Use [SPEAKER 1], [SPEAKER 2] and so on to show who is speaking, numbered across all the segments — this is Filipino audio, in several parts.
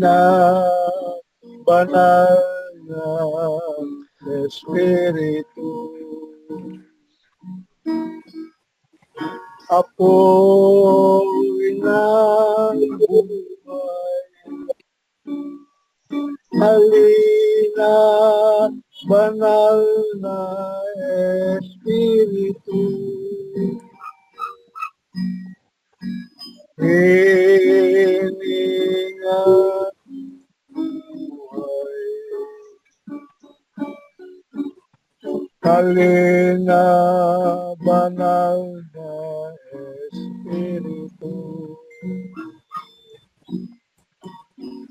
[SPEAKER 1] na banal na Espiritu, apoy ng buhay, halina banal na Espiritu, hininga buhay, halina banal na Espiritu,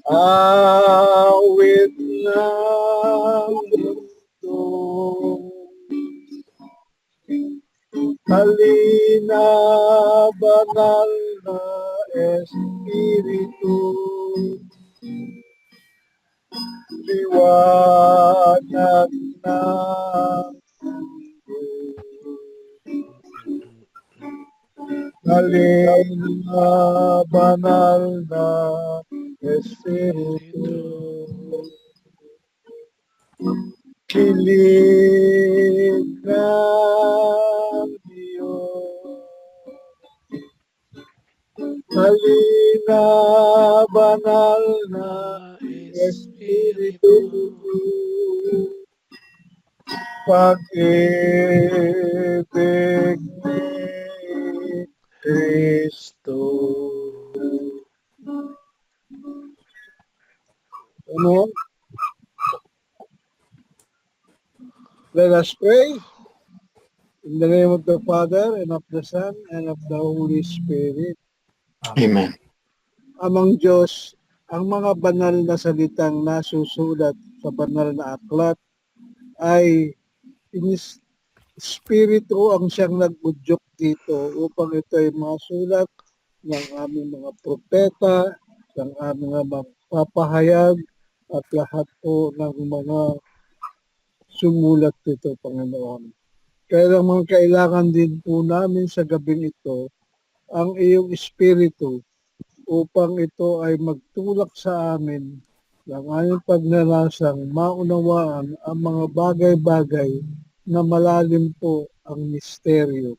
[SPEAKER 1] awit ng mundo, halina banal na Espiritu, liwanag ng mundo, halina banal na Espiritu, kilig ng Diyos, halina banal na Espiritu, pag-ibig ni Kristo. Ano? Let us pray. In the name of the Father, and of the Son, and of the Holy Spirit.
[SPEAKER 2] Amen.
[SPEAKER 1] Amang Diyos, ang mga banal na salitang nasusulat sa banal na aklat ay Espiritu ang siyang nagbudyok dito upang ito ay masulat ng aming mga propeta, ng aming mga papahayag, at lahat po ng mga sumulat dito, Panginoon. Kaya naman kailangan din po namin sa gabing ito ang iyong Espiritu upang ito ay magtulak sa amin ng aming pagnanasang maunawaan ang mga bagay-bagay na malalim po ang misteryo.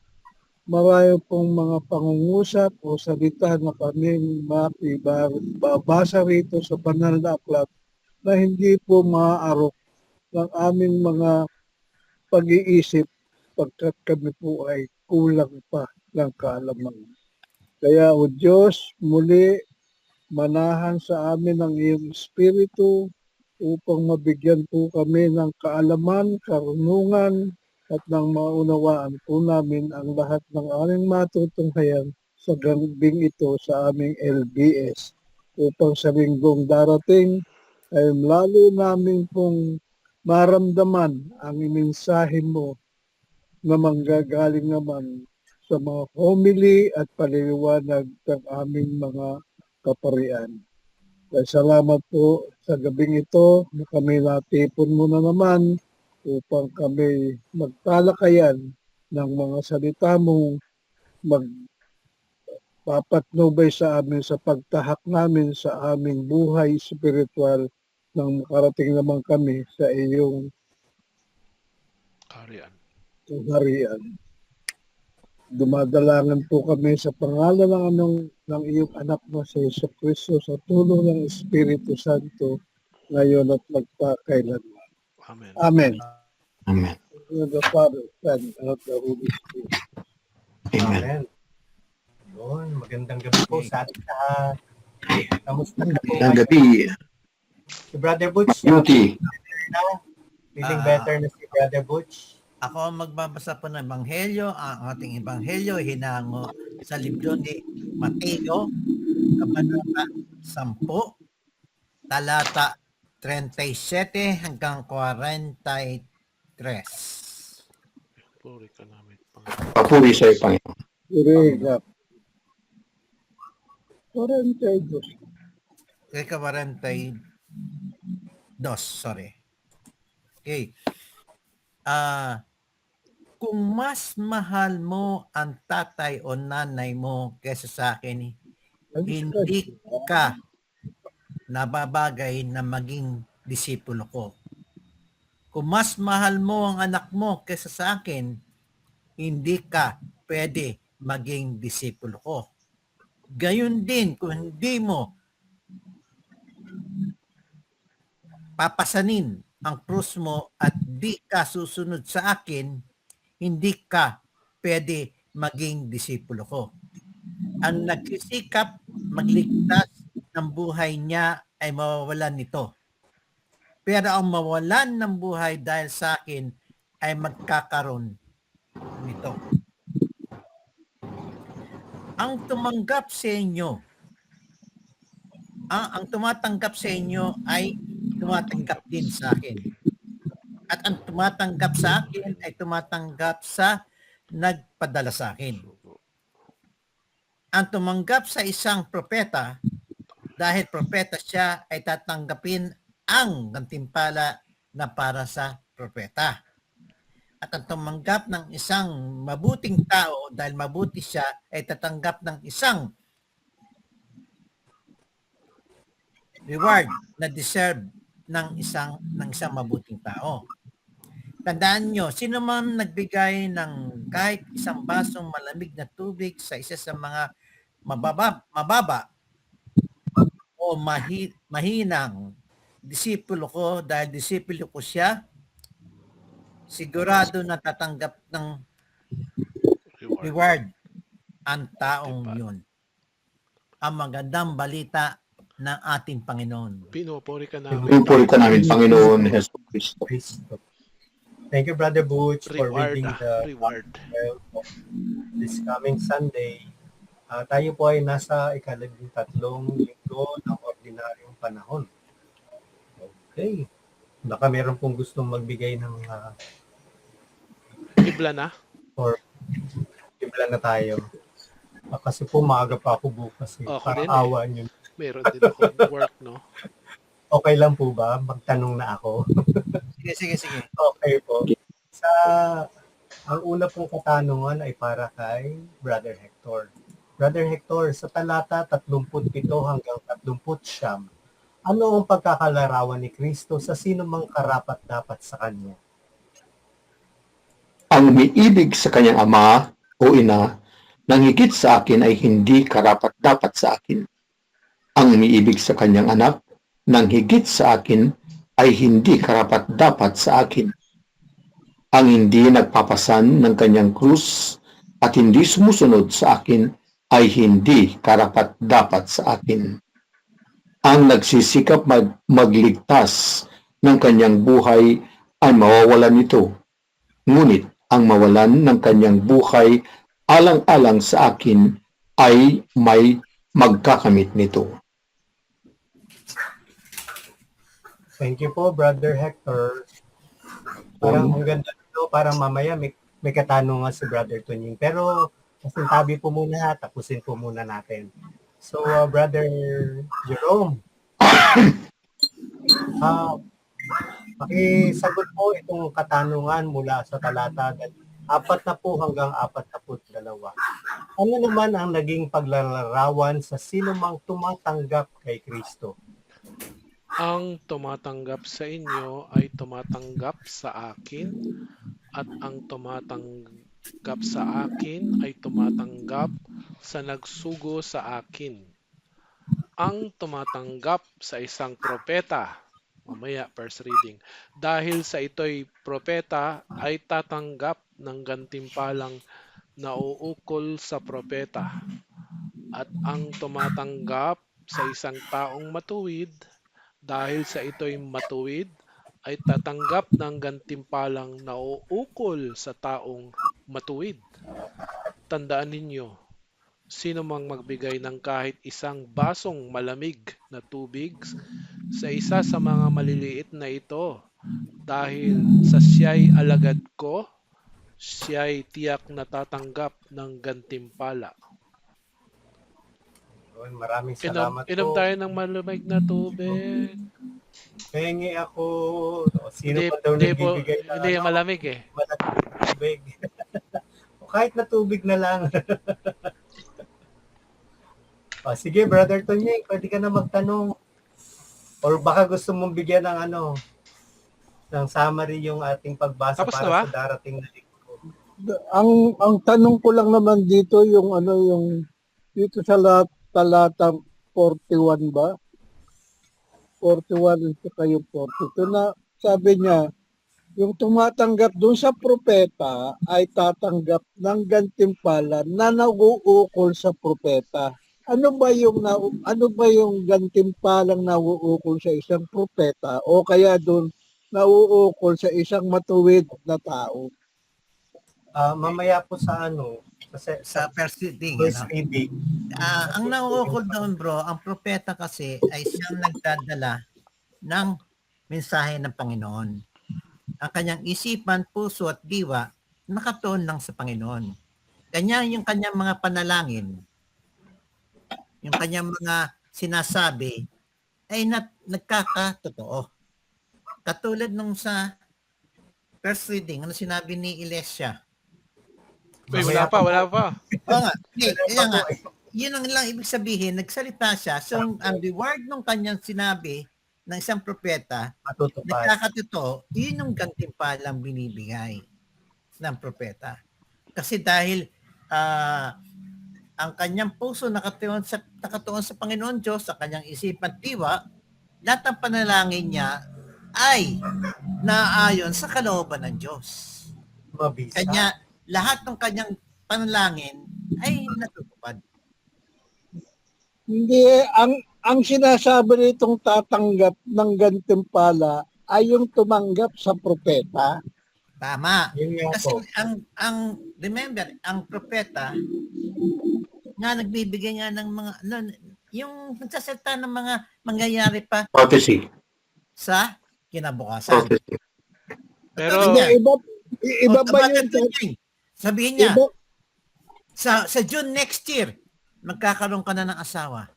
[SPEAKER 1] Marami pong mga pangungusap o salita na kami mababasa rito sa banal na aklat na hindi po maaarok ng aming mga pag-iisip pagkat kami po ay kulang pa ng kaalaman. Kaya o Diyos, muli manahan sa amin ang iyong Espiritu upang mabigyan po kami ng kaalaman, karunungan, at nang maunawaan po namin ang lahat ng aming matutunghayan sa gabing ito sa aming LBS upang sa linggong darating ay lalo namin pong maramdaman ang mensahe mo na manggagaling naman sa mga homily at paliliwanag ng aming mga kaparian. Salamat po sa gabing ito na kami natipon mo na naman upang kami magtalakayan ng mga salita mong magpapatnubay sa amin sa pagtahak namin sa aming buhay spiritual nang makarating naman kami sa iyong kaharian. Dumadalangan po kami sa pangalan ng iyong anak na si Jesucristo sa tulong ng Espiritu Santo ngayon at magpakailanman.
[SPEAKER 3] Amen.
[SPEAKER 1] Amen.
[SPEAKER 2] Amen.
[SPEAKER 1] In the Father, Son, and of the Holy Spirit.
[SPEAKER 2] Amen.
[SPEAKER 4] Yun, magandang gabi po sa ating lahat. Kamusta ka po?
[SPEAKER 2] Magandang gabi.
[SPEAKER 4] Si Brother Butch.
[SPEAKER 2] Beauty.
[SPEAKER 4] Feeling better na si Brother Butch.
[SPEAKER 5] Ako ang magbabasa po ng Ebanghelyo. Ang ating Ebanghelyo hinango sa libro ni Mateo, Kabanata 10, talata 37 hanggang 43.
[SPEAKER 3] Puri ka namin,
[SPEAKER 2] Papuri sa iyo, Panginoon.
[SPEAKER 1] Irega. 42.
[SPEAKER 5] Ika 42, sorry. Okay. Kung mas mahal mo ang tatay o nanay mo kaysa sa akin, hindi ka nababagay na maging disipulo ko. Kung mas mahal mo ang anak mo kaysa sa akin, hindi ka pwede maging disipulo ko. Gayon din, kung hindi mo papasanin ang krus mo at di ka susunod sa akin, hindi ka pwede maging disipulo ko. Ang nagsisikap magligtas ng buhay niya ay mawawalan nito. Pero ang mawalan ng buhay dahil sa akin ay magkakaroon nito. Ang tumanggap sa inyo, ang tumatanggap sa inyo ay tumatanggap din sa akin. At ang tumatanggap sa akin ay tumatanggap sa nagpadala sa akin. Ang tumanggap sa isang propeta, dahil propeta siya, ay tatanggapin ang gantimpala na para sa propeta. At ang tumanggap ng isang mabuting tao, dahil mabuti siya, ay tatanggap ng isang reward na deserve ng isang mabuting tao. Tandaan nyo, sino man nagbigay ng kahit isang basong malamig na tubig sa isa sa mga mababa o mahinang disipulo ko, dahil disipulo ko siya, sigurado na tatanggap ng reward ang taong yun. Ang magandang balita ng ating Panginoon.
[SPEAKER 2] Pinupuri ka namin, Panginoon Hesus Kristo.
[SPEAKER 4] Thank you, Brother Butch, for
[SPEAKER 3] Reward,
[SPEAKER 4] reading the
[SPEAKER 3] reward.
[SPEAKER 4] this coming Sunday. Tayo po ay nasa ika-13 linggo ng ordinaryong panahon. Okay. Baka meron pong gustong magbigay ng
[SPEAKER 3] Bibla na?
[SPEAKER 4] or bibla na tayo. Kasi po maaga pa ako bukas.
[SPEAKER 3] Ako
[SPEAKER 4] Para
[SPEAKER 3] din eh.
[SPEAKER 4] awa nyo.
[SPEAKER 3] Meron din ako work, no?
[SPEAKER 4] Okay lang po ba? Magtanong na ako.
[SPEAKER 5] Sige.
[SPEAKER 4] Okay po. Ang una pong katanungan ay para kay Brother Hector. Brother Hector, sa talata 37 hanggang 39, ano ang pagkakalarawan ni Kristo sa sino mang karapat-dapat sa Kanya?
[SPEAKER 2] Ang umiibig sa kanyang ama o ina nang higit sa akin ay hindi karapat-dapat sa akin. Ang umiibig sa kanyang anak nang higit sa akin ay hindi karapat-dapat sa akin. Ang hindi nagpapasan ng kanyang krus at hindi sumusunod sa akin ay hindi karapat-dapat sa akin. Ang nagsisikap magligtas ng kanyang buhay ay mawawalan nito. Ngunit ang mawalan ng kanyang buhay alang-alang sa akin ay may magkakamit nito.
[SPEAKER 4] Thank you po, Brother Hector. Parang ang ganda nito, parang mamaya may katanungan si Brother Tunying. Pero tabi po muna, tapusin po muna natin. So, Brother Jerome, pakisagot po itong katanungan mula sa talata 40 hanggang 42. Ano naman ang naging paglalarawan sa sino mang tumatanggap kay Kristo?
[SPEAKER 3] Ang tumatanggap sa inyo ay tumatanggap sa akin, at ang tumatanggap sa akin ay tumatanggap sa nagsugo sa akin. Ang tumatanggap sa isang propeta, mamaya first reading, dahil sa ito'y propeta ay tatanggap ng gantimpalang nauukol sa propeta. At ang tumatanggap sa isang taong matuwid, dahil sa ito'y matuwid, ay tatanggap ng gantimpalang nauukol sa taong matuwid. Tandaan ninyo, sino mang magbigay ng kahit isang basong malamig na tubig sa isa sa mga maliliit na ito, dahil sa siya'y alagad ko, siya'y tiyak na tatanggap ng gantimpala.
[SPEAKER 4] Maraming salamat
[SPEAKER 3] Inom
[SPEAKER 4] po.
[SPEAKER 3] tayo ng malamig na tubig.
[SPEAKER 4] Pengi ako. Sino
[SPEAKER 3] Hindi,
[SPEAKER 4] pa daw
[SPEAKER 3] hindi
[SPEAKER 4] nagbibigay
[SPEAKER 3] hindi malamig eh.
[SPEAKER 4] malamig na tubig? O kahit na tubig na lang. Sige, Brother Tonyeng, pwede ka na magtanong. Or baka gusto mong bigyan ng ng summary yung ating pagbasa
[SPEAKER 3] Tapos na
[SPEAKER 4] para
[SPEAKER 3] ba?
[SPEAKER 4] sa darating na linggo.
[SPEAKER 1] Ang tanong ko lang naman dito yung dito sa talata 41 ba? 41 ito kayo 42 na sabi niya, yung tumatanggap doon sa propeta ay tatanggap ng gantimpala na nauukol sa propeta. Ano ba yung gantimpalang nauukol sa isang propeta o kaya doon nauukol sa isang matuwid na tao?
[SPEAKER 4] Mamaya po sa
[SPEAKER 5] Sa first reading,
[SPEAKER 4] first
[SPEAKER 5] ano?
[SPEAKER 4] reading.
[SPEAKER 5] Ang nauukol doon, bro, ang propeta kasi ay siyang nagdadala ng mensahe ng Panginoon. Ang kanyang isipan, puso at diwa nakatuon lang sa Panginoon. Kanya yung kanyang mga panalangin, yung kanyang mga sinasabi ay nagkakatotoo. Katulad nung sa first reading, ano sinabi ni Ilesya?
[SPEAKER 3] Uy,
[SPEAKER 4] Mamaya
[SPEAKER 3] wala pa.
[SPEAKER 5] Oo nga, hindi, kaya nga,
[SPEAKER 4] eh.
[SPEAKER 5] yun ang lang ibig sabihin, nagsalita siya. So, ang reward ng kanyang sinabi ng isang propeta,
[SPEAKER 4] Matutupad.
[SPEAKER 5] nagkakatotoo, yun yung gantimpalang binibigay ng propeta. Kasi dahil ang kanyang puso nakatuon sa Panginoon Diyos, sa kanyang isipan at diwa, lahat ng panalangin niya ay naayon sa kalooban ng Diyos.
[SPEAKER 4] Mabisa.
[SPEAKER 5] Kanya, lahat ng kanyang panalangin ay natutupad.
[SPEAKER 1] Hindi, ang sinasabi nitong tatanggap ng gantimpala ay yung tumanggap sa propeta.
[SPEAKER 5] Tama.
[SPEAKER 4] Yun nga
[SPEAKER 5] Kasi
[SPEAKER 4] po.
[SPEAKER 5] remember, ang propeta nga nagbibigay nga ng mga yung nagsasalita ng mga mangyayari pa
[SPEAKER 2] Prophecy.
[SPEAKER 5] sa kinabukasan.
[SPEAKER 2] Prophecy.
[SPEAKER 3] Pero
[SPEAKER 1] Hindi, iba ba
[SPEAKER 5] Bakit
[SPEAKER 1] yun?
[SPEAKER 5] yun? Sabihin niya,
[SPEAKER 1] Iba,
[SPEAKER 5] sa June next year, magkakaroon ka na ng asawa.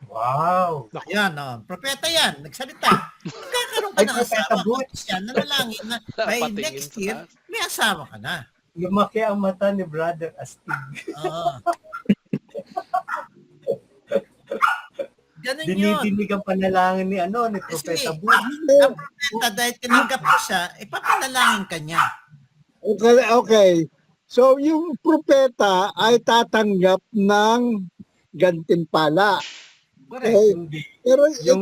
[SPEAKER 4] Wow.
[SPEAKER 5] Yan, propeta yan, nagsalita. Magkakaroon ka
[SPEAKER 4] Ay,
[SPEAKER 5] ng
[SPEAKER 4] propeta
[SPEAKER 5] asawa.
[SPEAKER 4] Butch.
[SPEAKER 5] Yan, nanalangin na by
[SPEAKER 3] Patingin
[SPEAKER 5] next
[SPEAKER 3] sa
[SPEAKER 5] year,
[SPEAKER 3] taas.
[SPEAKER 5] may asawa ka na.
[SPEAKER 4] Lumaki ang mata ni Brother Astig.
[SPEAKER 5] Oo. Ganun yun.
[SPEAKER 4] Dinidinig ang panalangin ni Propeta
[SPEAKER 5] Kasi,
[SPEAKER 4] Butch.
[SPEAKER 5] ang propeta, dahil tinanggap mo siya, ipapanalangin ka niya.
[SPEAKER 1] okay. So, yung propeta ay tatanggap ng gantimpala.
[SPEAKER 5] Correct.
[SPEAKER 1] Okay?
[SPEAKER 4] Hindi.
[SPEAKER 1] Pero
[SPEAKER 4] Yung-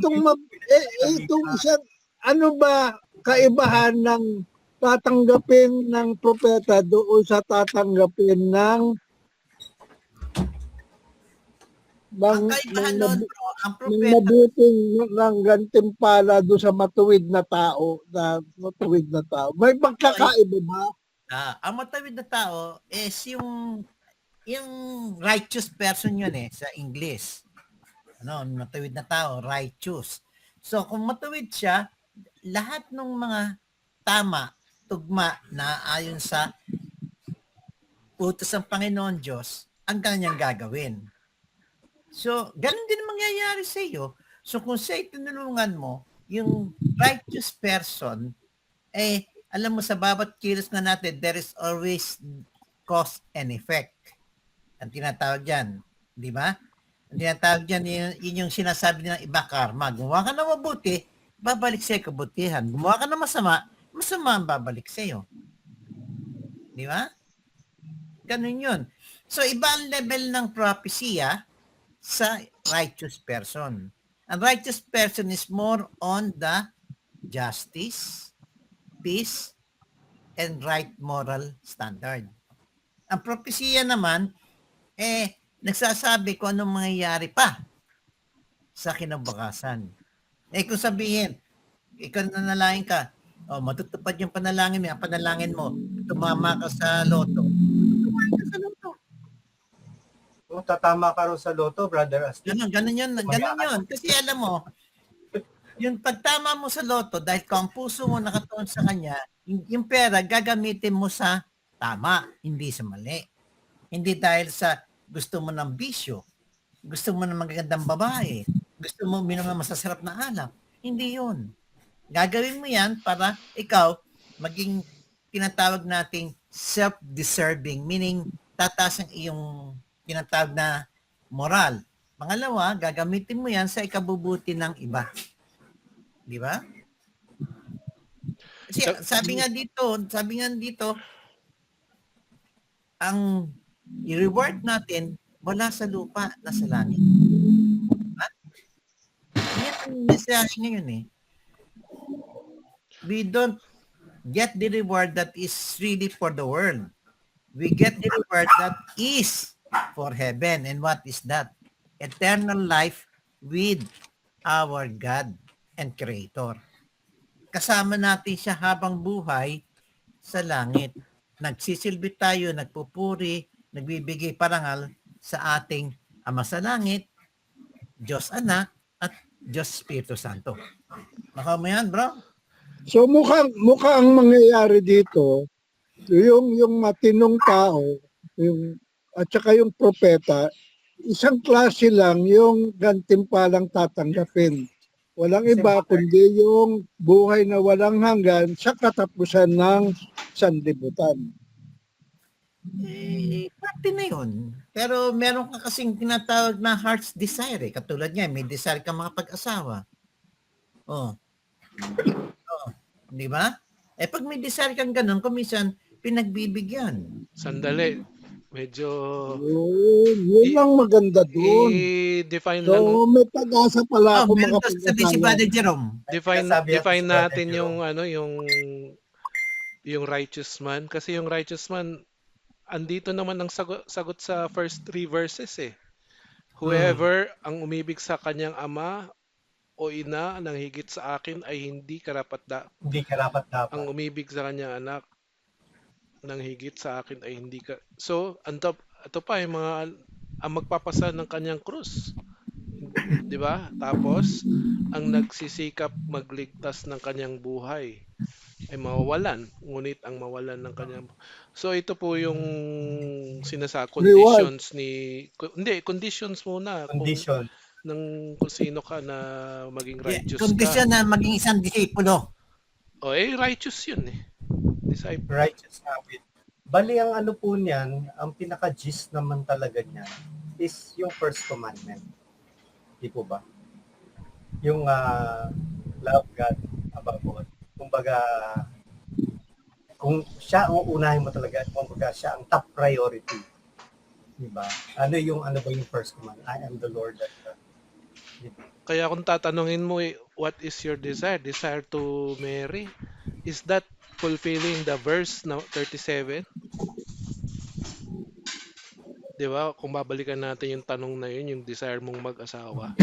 [SPEAKER 1] itong isang, ano ba kaibahan ng tatanggapin ng propeta doon sa tatanggapin ng
[SPEAKER 5] Ang kaibahan nun, bro, ang
[SPEAKER 1] ng
[SPEAKER 5] propeta,
[SPEAKER 1] mabuting ng gantimpala doon sa matuwid na tao, May pagkakaiba ba?
[SPEAKER 5] ang matawid na tao is yung righteous person yun sa English. Matawid na tao, righteous. So, kung matawid siya, lahat ng mga tama, tugma na ayon sa utos ng Panginoon Diyos, ang kanyang gagawin. So, ganun din ang mangyayari sa iyo. So, kung siya tinulungan mo, yung righteous person, alam mo sa bawat kilos na natin, there is always cause and effect. Ang tinatawag dyan. Di ba? Ang tinatawag dyan, yun yung sinasabi ng iba karma. Gumawa ka na mabuti, babalik sa'yo kabutihan. Gumawa ka na masama, masama ang babalik sa'yo. Di ba? Ganun yun. So, iba ang level ng propesya sa righteous person. Ang righteous person is more on the justice, peace, and right moral standard. Ang propesya naman, nagsasabi kung anong mangyayari pa sa kinabukasan. Kung sabihin, ikaw nanalangin ka, matutupad yung panalangin mo, ang panalangin mo, tumama ka sa loto. Tumama ka sa loto.
[SPEAKER 4] Tatama ka rin sa loto, Brother Astig.
[SPEAKER 5] Ganun yun. Kasi alam mo, yung pagtama mo sa loto, dahil kung ang puso mo nakatuon sa kanya, yung pera gagamitin mo sa tama, hindi sa mali. Hindi dahil sa gusto mo ng bisyo, gusto mo ng magagandang babae, gusto mo minom ng masasarap na alak. Hindi yun. Gagawin mo yan para ikaw maging tinatawag nating self-deserving, meaning tataas ang iyong tinatawag na moral. Pangalawa, gagamitin mo yan sa ikabubuti ng iba. Di ba? Kasi sabi nga dito, ang i-reward natin wala sa lupa, nasa langit. Ha? Yan ang mensahe ngayon eh. We don't get the reward that is really for the world. We get the reward that is for heaven. And what is that? Eternal life with our God and Creator. Kasama natin siya habang buhay sa langit. Nagsisilbi tayo, nagpupuri, nagbibigay parangal sa ating Ama sa Langit, Diyos Anak, at Diyos Espiritu Santo. Naka mo yan, bro?
[SPEAKER 1] So mukhang ang mangyayari dito, yung matinong tao, at saka yung propeta, isang klase lang yung gantimpalang tatanggapin. Walang iba kundi yung buhay na walang hanggan sa katapusan ng sanlibutan.
[SPEAKER 5] Parte na yun. Pero meron ka kasing tinatawag na heart's desire. Katulad niya, may desire ka makapag-asawa. Oh. Di ba? Pag may desire kang ganun, kuminsan, pinagbibigyan.
[SPEAKER 3] Sandali. Medyo
[SPEAKER 1] Yun lang maganda doon.
[SPEAKER 3] i-define
[SPEAKER 1] So,
[SPEAKER 3] lang
[SPEAKER 1] may pag-asa pala ako
[SPEAKER 5] Meron to sabi si
[SPEAKER 1] makapag-asawa.
[SPEAKER 5] Father Jerome.
[SPEAKER 3] define natin yung righteous man, kasi yung righteous man andito naman ang sagot sa first 3 verses eh. Whoever ang umibig sa kanyang ama o ina nang higit sa akin ay hindi karapat-dapat.
[SPEAKER 4] Hindi karapat-dapat.
[SPEAKER 3] Ang umibig sa kanyang anak nang higit sa akin ay hindi ka. So, ito pa yung mga ang magpapasa ng kanyang krus. 'Di ba? Tapos ang nagsisikap magligtas ng kanyang buhay ay mawawalan, ngunit ang mawalan ng kanyang. So ito po yung conditions conditions muna
[SPEAKER 4] Condition.
[SPEAKER 3] kung sino ka na maging righteous
[SPEAKER 5] Kondisyon
[SPEAKER 3] ka.
[SPEAKER 5] na maging isang disipulo.
[SPEAKER 3] Righteous yun eh. Disciple.
[SPEAKER 4] Righteous habit. Bali ang ano po niyan, ang pinaka-gist naman talaga niya is yung first commandment. Di po ba? Yung love God above all. Kumbaga, kung siya ang unahin mo talaga, kumbaga siya ang top priority. Di ba? Ano ba yung first command? I am the Lord that diba?
[SPEAKER 3] Kaya kung tatanungin mo what is your desire? Desire to marry? Is that fulfilling the verse 37? Di ba? Kung babalikan natin yung tanong na yun, yung desire mong mag-asawa.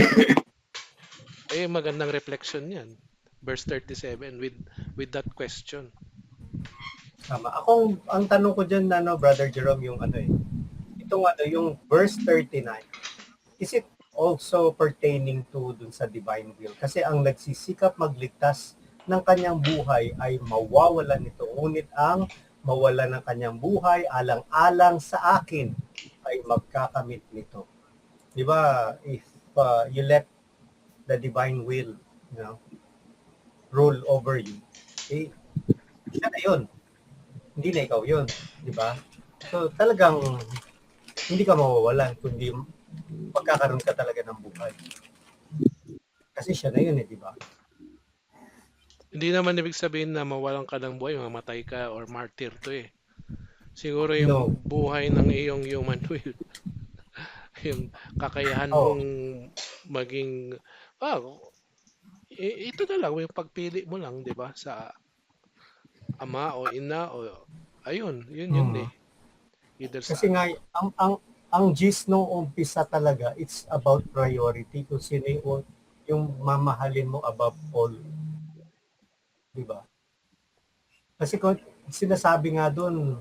[SPEAKER 3] Magandang reflection yan. Verse 37 with that question.
[SPEAKER 4] Tama. Ang tanong ko dyan, Brother Jerome, yung yung verse 39, is it also pertaining to dun sa divine will? Kasi ang nagsisikap magligtas ng kanyang buhay ay mawawalan nito. Ngunit ang mawala ng kanyang buhay alang-alang sa akin ay magkakamit nito. Di ba? If you let the divine will, rule over you, siya na yun. Hindi na ikaw yun. Di ba? So talagang hindi ka mawawalan kundi magkakaroon ka talaga ng buhay. Kasi siya na yun di ba?
[SPEAKER 3] Hindi naman ibig sabihin na mawalan ka ng buhay, mamatay ka or martyr to eh. Siguro yung buhay ng iyong human will. Yung kakayahan mong maging ito na lang yung pagpili mo lang, 'di ba? Sa ama o ina o ayun, yun eh. Either
[SPEAKER 4] kasi nga ang gist nung umpisa talaga, it's about priority, kung sino yung mamahalin mo above all. Diba? Kasi kung sinasabi nga doon,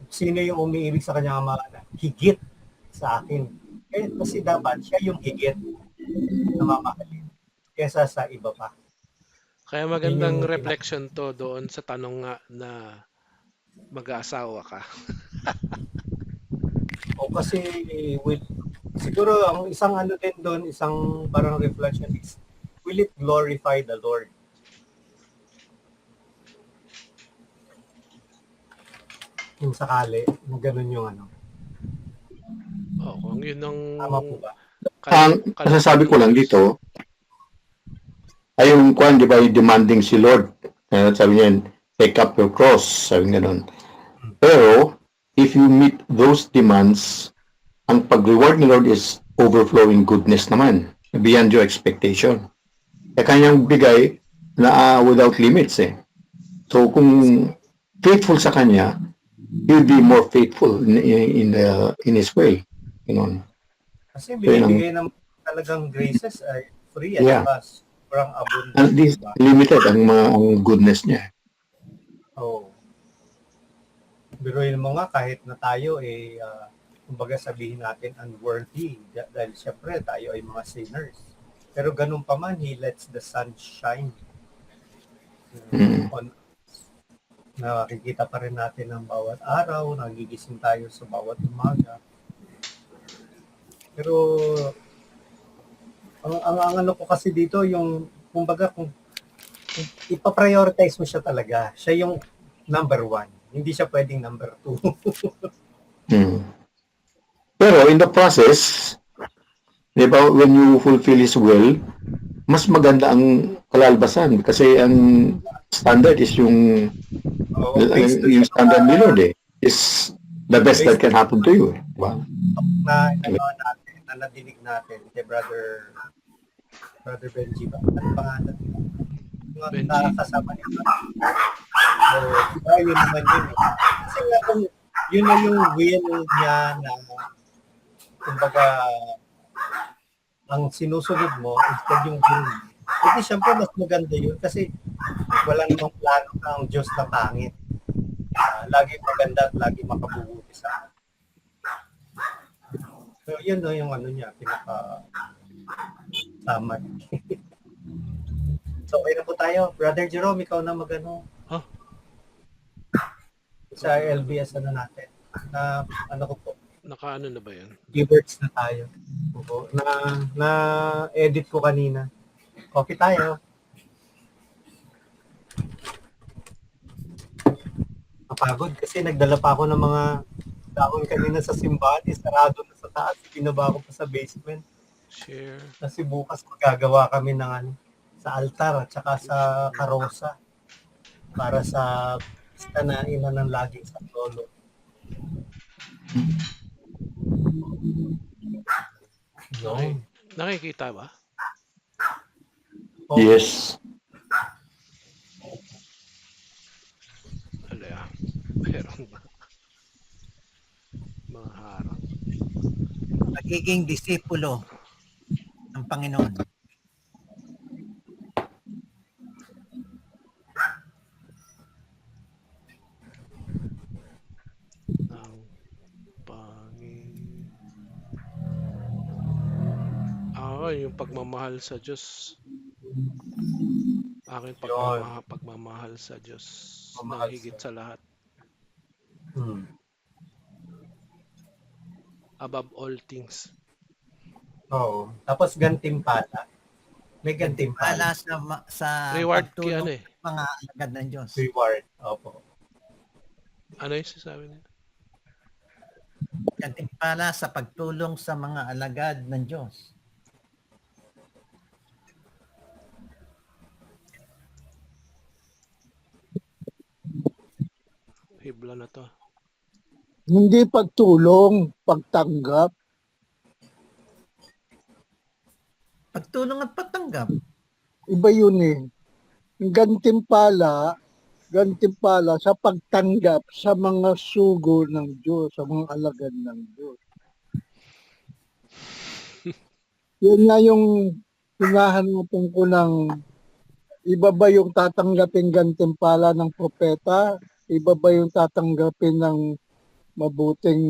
[SPEAKER 4] sino yung umiibig sa kanyang ama, higit sa akin. Kasi dapat siya yung higit na mamahalin kesa sa iba pa.
[SPEAKER 3] Kaya magandang reflection to doon sa tanong nga na mag-aasawa ka.
[SPEAKER 4] O kasi siguro ang isang din doon, isang parang reflection is, will it glorify the Lord? Kung sakali, na ganun yung
[SPEAKER 3] kung yun ang
[SPEAKER 4] tama po ba?
[SPEAKER 2] ang nasasabi ko lang dito, ay yung kwan, di ba, yung demanding si Lord. Sabi niya, take up your cross. Sabi nga nun. Pero, if you meet those demands, ang pag-reward ni Lord is overflowing goodness naman, beyond your expectation. Kaya kanyang bigay na without limits eh. So, kung faithful sa kanya, he'll be more faithful in his way. You know?
[SPEAKER 4] Kasi binibigay ng talagang graces ay free at
[SPEAKER 2] Yeah.
[SPEAKER 4] saka sobrang abundant.
[SPEAKER 2] At least
[SPEAKER 4] Diba?
[SPEAKER 2] limited ang goodness niya.
[SPEAKER 4] Oo. Biruin mo nga kahit na tayo kumbaga sabihin natin unworthy dahil syempre tayo ay mga sinners. Pero ganun pa man, He lets the sun shine on us. Nakikita pa rin natin ang bawat araw, nagigising tayo sa bawat umaga. Pero ang ano ko kasi dito yung kumbaga kung ipa-prioritize mo siya talaga. Siya yung number 1. Hindi siya pwedeng number 2.
[SPEAKER 2] Pero in the process, di ba, when you fulfill His will, mas maganda ang kalalbasan kasi ang standard is yung standard ni Lord eh. Is the best that can happen to you. Diba?
[SPEAKER 4] Na nadinig natin kay Brother Benji ba? Ano pangalan?
[SPEAKER 3] Benji.
[SPEAKER 4] Nakakasama niya. So, diba, yun naman yun eh. Kasi nga kung yun na yung will niya na kumbaga ang sinusunod mo instead yung will niya. Kasi syempre mas maganda yun kasi wala namang plano ng Diyos na pangit. Lagi maganda at lagi makabubuti sa atin. So yun no, yung ano niya, pinaka-tama. So okay na po tayo. Brother Jerome, ikaw na magano.
[SPEAKER 3] Huh?
[SPEAKER 4] Sa LBS ano natin. Na ano ko po,
[SPEAKER 3] Nakaano na ba yan?
[SPEAKER 4] keywords na tayo. Opo, na edit ko kanina. Copy tayo. Napagod kasi nagdala pa ako ng mga dahon kanina sa simbahan, sarado na sa taas, pinaba ko pa sa basement.
[SPEAKER 3] Share.
[SPEAKER 4] Kasi bukas magagawa kami ng ano, sa altar at saka sa karosa para sa pista na ina ng laging sa lolo.
[SPEAKER 3] Okay. Nakikita ba?
[SPEAKER 4] Oo.
[SPEAKER 2] Yes.
[SPEAKER 3] Ala, meron ba? Mga harang.
[SPEAKER 5] Magiging disipulo ng Panginoon.
[SPEAKER 3] Ng Panginoon. Yung pagmamahal sa Diyos. Aking pagmamahal sa Diyos ng higit sa lahat. Above all things.
[SPEAKER 4] Oo. Tapos gantimpala. May gantimpala.
[SPEAKER 5] Sa
[SPEAKER 3] Reward
[SPEAKER 5] pagtulong
[SPEAKER 3] kaya
[SPEAKER 5] sa mga alagad ng Diyos.
[SPEAKER 4] Reward. Opo.
[SPEAKER 3] Ano yung sasabi niya?
[SPEAKER 5] Gantimpala sa pagtulong sa mga alagad ng Diyos.
[SPEAKER 3] Hibla na to.
[SPEAKER 1] Hindi pagtulong, pagtanggap.
[SPEAKER 5] Pagtulong at pagtanggap.
[SPEAKER 1] Iba yun eh. Yung gantimpala sa pagtanggap sa mga sugo ng Diyos, sa mga alagad ng Diyos. Yan nga yung hinahanapan ko ng iba ba yung tatanggapin gantimpala ng propeta, iba ba yung tatanggapin ng mabuting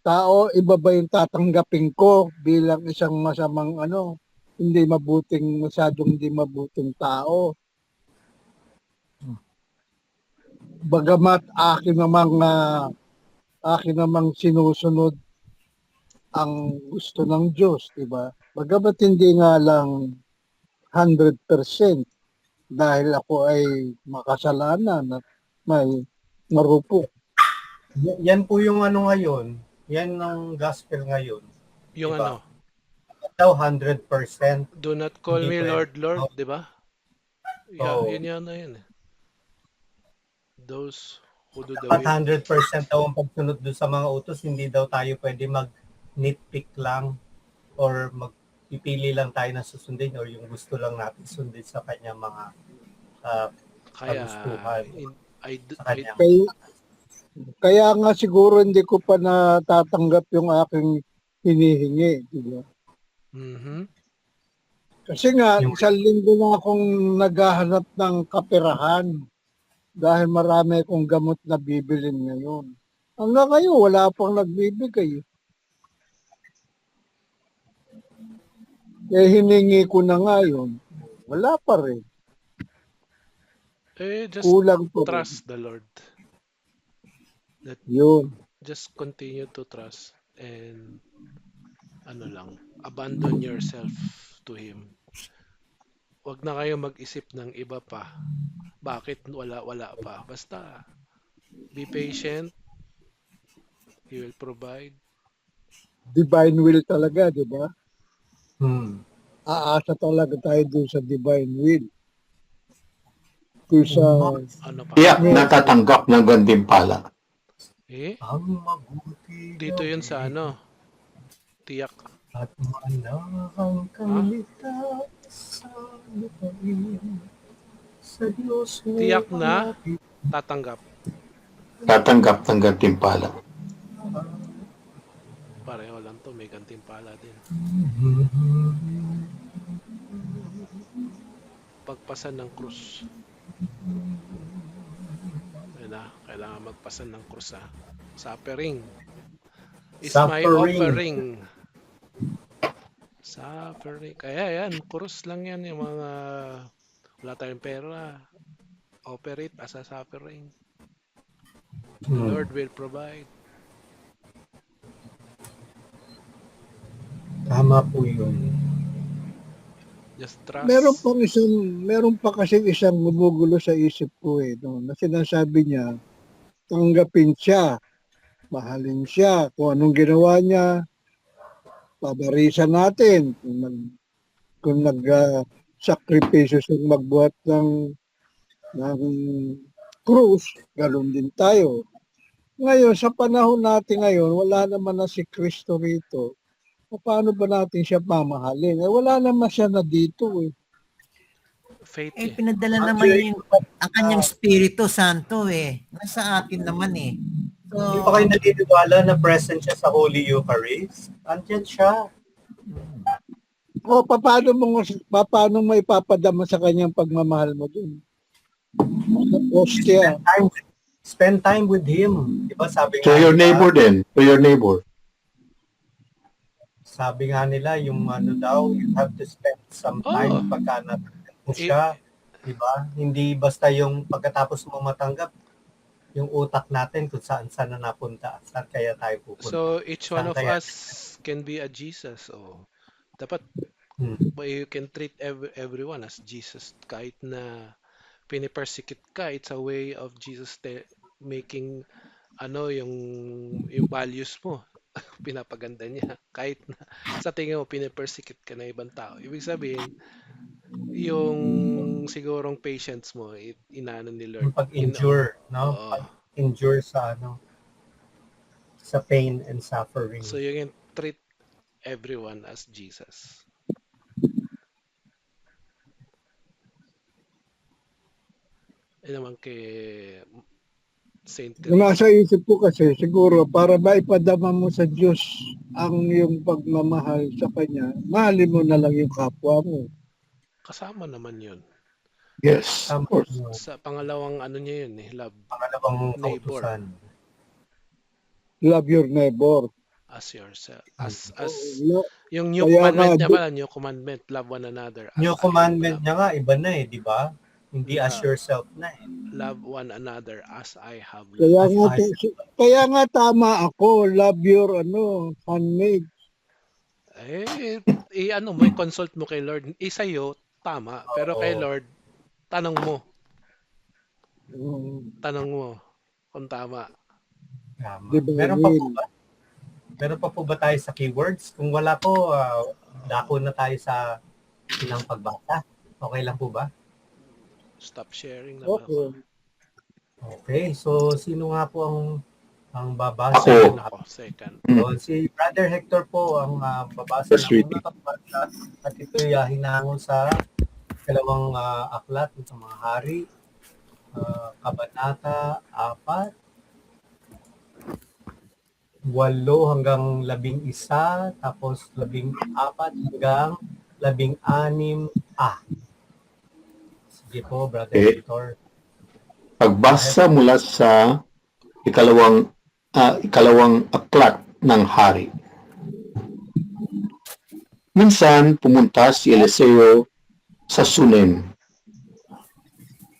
[SPEAKER 1] tao, iba ba yung tatanggapin ko bilang isang masamang masyadong hindi mabuting tao. Bagamat akin namang sinusunod ang gusto ng Diyos, di ba? Bagamat hindi nga lang 100% dahil ako ay makasalanan at may marupok.
[SPEAKER 4] Yan po yung ano ngayon. Yan ang gospel ngayon.
[SPEAKER 3] Yung
[SPEAKER 4] Diba?
[SPEAKER 3] ano?
[SPEAKER 4] daw 100%.
[SPEAKER 3] Do not call
[SPEAKER 4] Hindi
[SPEAKER 3] me
[SPEAKER 4] pwede.
[SPEAKER 3] Lord, Lord, di ba? Yeah,
[SPEAKER 4] Oo.
[SPEAKER 3] yun yan na yun. Those who do the
[SPEAKER 4] Dapat
[SPEAKER 3] will.
[SPEAKER 4] 100% daw ang pagsunod doon sa mga utos. Hindi daw tayo pwede mag-nitpick lang or magpipili lang tayo na susundin or yung gusto lang natin sundin sa kanya mga ah,
[SPEAKER 3] Kaya,
[SPEAKER 4] kagustuhan sa
[SPEAKER 3] I,
[SPEAKER 4] kanya.
[SPEAKER 1] Kaya nga siguro hindi ko pa natatanggap yung aking hinihingi. Di ba?
[SPEAKER 3] mhm.
[SPEAKER 1] Kasi nga,
[SPEAKER 4] Yung-
[SPEAKER 1] isang linggo na akong naghahanap ng kaperahan dahil marami akong gamot na bibilin ngayon. Hanggang ngayon, wala pang nagbibigay. Eh, hiningi ko na nga yun. Wala pa rin.
[SPEAKER 3] Just
[SPEAKER 1] Kulang pa rin.
[SPEAKER 3] trust the Lord.
[SPEAKER 1] Yun.
[SPEAKER 3] Just continue to trust and abandon yourself to Him. Huwag na kayo mag-isip ng iba pa. Bakit wala pa? Basta, be patient. He will provide.
[SPEAKER 1] Divine will talaga, di ba? Aasa talaga tayo dun sa divine will. Dun sa
[SPEAKER 3] Ano pa?
[SPEAKER 2] Tiyak na tatanggap ng gantimpala.
[SPEAKER 4] ang mabuti
[SPEAKER 3] Dito yun sa tiyak.
[SPEAKER 4] at manahang kang ligtas sa lupain. Sa Diyos mo
[SPEAKER 3] Tiyak na
[SPEAKER 4] malapit.
[SPEAKER 3] tatanggap.
[SPEAKER 2] Tatanggap ng gantimpala.
[SPEAKER 3] Pareho lang to, may gantimpala din. Pagpasan ng krus. Kailangan magpasan ng krus Suffering is my offering. Suffering. Kaya yan, krus lang yan. Yung mga wala tayong pera, offer it as a suffering. The Lord will provide.
[SPEAKER 4] Tama po yun.
[SPEAKER 3] Just trust.
[SPEAKER 1] meron pa kasi isang gumugulo sa isip ko no, na sinasabi niya, tanggapin siya, mahalin siya, kung anong ginawa niya, pabarisan natin. Kung sakripisyo siyang magbuhat ng krus, galon din tayo. Ngayon, sa panahon natin ngayon, wala naman na si Kristo rito. Paano ba natin siya mamahalin? Wala naman siya na dito
[SPEAKER 3] Faith
[SPEAKER 5] Pinadala naman niya ang kanyang Espiritu Santo Nasa atin naman So,
[SPEAKER 4] Hindi pa kayo naniniwala na present siya sa Holy Eucharist? Andyan siya.
[SPEAKER 1] Paano mo ipapadama sa kanyang pagmamahal mo dun? Sa postia.
[SPEAKER 4] Spend time with Him. Diba sabi
[SPEAKER 2] To
[SPEAKER 4] nga
[SPEAKER 2] your
[SPEAKER 4] nila-
[SPEAKER 2] neighbor din. To your neighbor.
[SPEAKER 4] Sabi nga nila, yung daw, you have to spend some time pagka natanggap mo siya. Diba? Hindi basta yung pagkatapos mo matanggap, yung utak natin kung saan na napunta. Saan kaya tayo pupunta.
[SPEAKER 3] So each one of
[SPEAKER 4] Kaya-
[SPEAKER 3] us can be a Jesus. Dapat you can treat everyone as Jesus. Kahit na pinipersecute ka, it's a way of Jesus making yung values mo. Pinapaganda niya. Kahit na sa tingin mo pinipersecute ka na ibang tao. Ibig sabihin, yung sigurong patience mo, inano ni Lord.
[SPEAKER 4] Yung pag-endure, no?
[SPEAKER 3] Oo.
[SPEAKER 4] Pag-endure sa sa pain and suffering.
[SPEAKER 3] So you can treat everyone as Jesus. Naman kay Saint
[SPEAKER 1] Yung nasa isip ko kasi, siguro, para maipadama mo sa Diyos ang yung pagmamahal sa Kanya, mahalin mo na lang yung kapwa mo.
[SPEAKER 3] Kasama naman yun.
[SPEAKER 2] Yes, of course.
[SPEAKER 3] Sa pangalawang niya yun love.
[SPEAKER 4] Pangalawang
[SPEAKER 3] Neighbor.
[SPEAKER 4] kautusan.
[SPEAKER 1] Love your neighbor.
[SPEAKER 3] As yourself. As yung
[SPEAKER 1] Kaya
[SPEAKER 3] new commandment
[SPEAKER 1] nga,
[SPEAKER 3] niya pala, new commandment, love one another.
[SPEAKER 4] New commandment niya nga, iba na di ba? Hindi as
[SPEAKER 3] Yeah.
[SPEAKER 4] yourself na
[SPEAKER 3] Love one another as I have
[SPEAKER 1] Kaya
[SPEAKER 3] loved.
[SPEAKER 1] nga tama ako, love your handmaid.
[SPEAKER 3] Mo, consult mo kay Lord. Sa'yo, tama. Pero kay Lord, tanong mo. Tanong mo kung tama.
[SPEAKER 4] Tama.
[SPEAKER 1] Diba,
[SPEAKER 4] Meron pa po ba tayo sa keywords? Kung wala po, dako na tayo sa ilang pagbasa. Okay lang po ba?
[SPEAKER 3] Stop sharing naman ako.
[SPEAKER 1] Okay.
[SPEAKER 4] Okay, so sino nga po ang babasa?
[SPEAKER 2] Ako.
[SPEAKER 3] Ako, second.
[SPEAKER 4] So, si Brother Hector po ang babasa
[SPEAKER 2] First
[SPEAKER 4] ng
[SPEAKER 2] reading.
[SPEAKER 4] unang pagbasa at ito'y hinango sa dalawang aklat ng mga hari, Kabanata 4, 8 hanggang 11, tapos 14 hanggang 16. Sige po, Brother
[SPEAKER 2] Okay.
[SPEAKER 4] Hector.
[SPEAKER 2] Pagbasa mula sa ikalawang aklat ng hari. Minsan pumunta si Eliseo sa Sunem.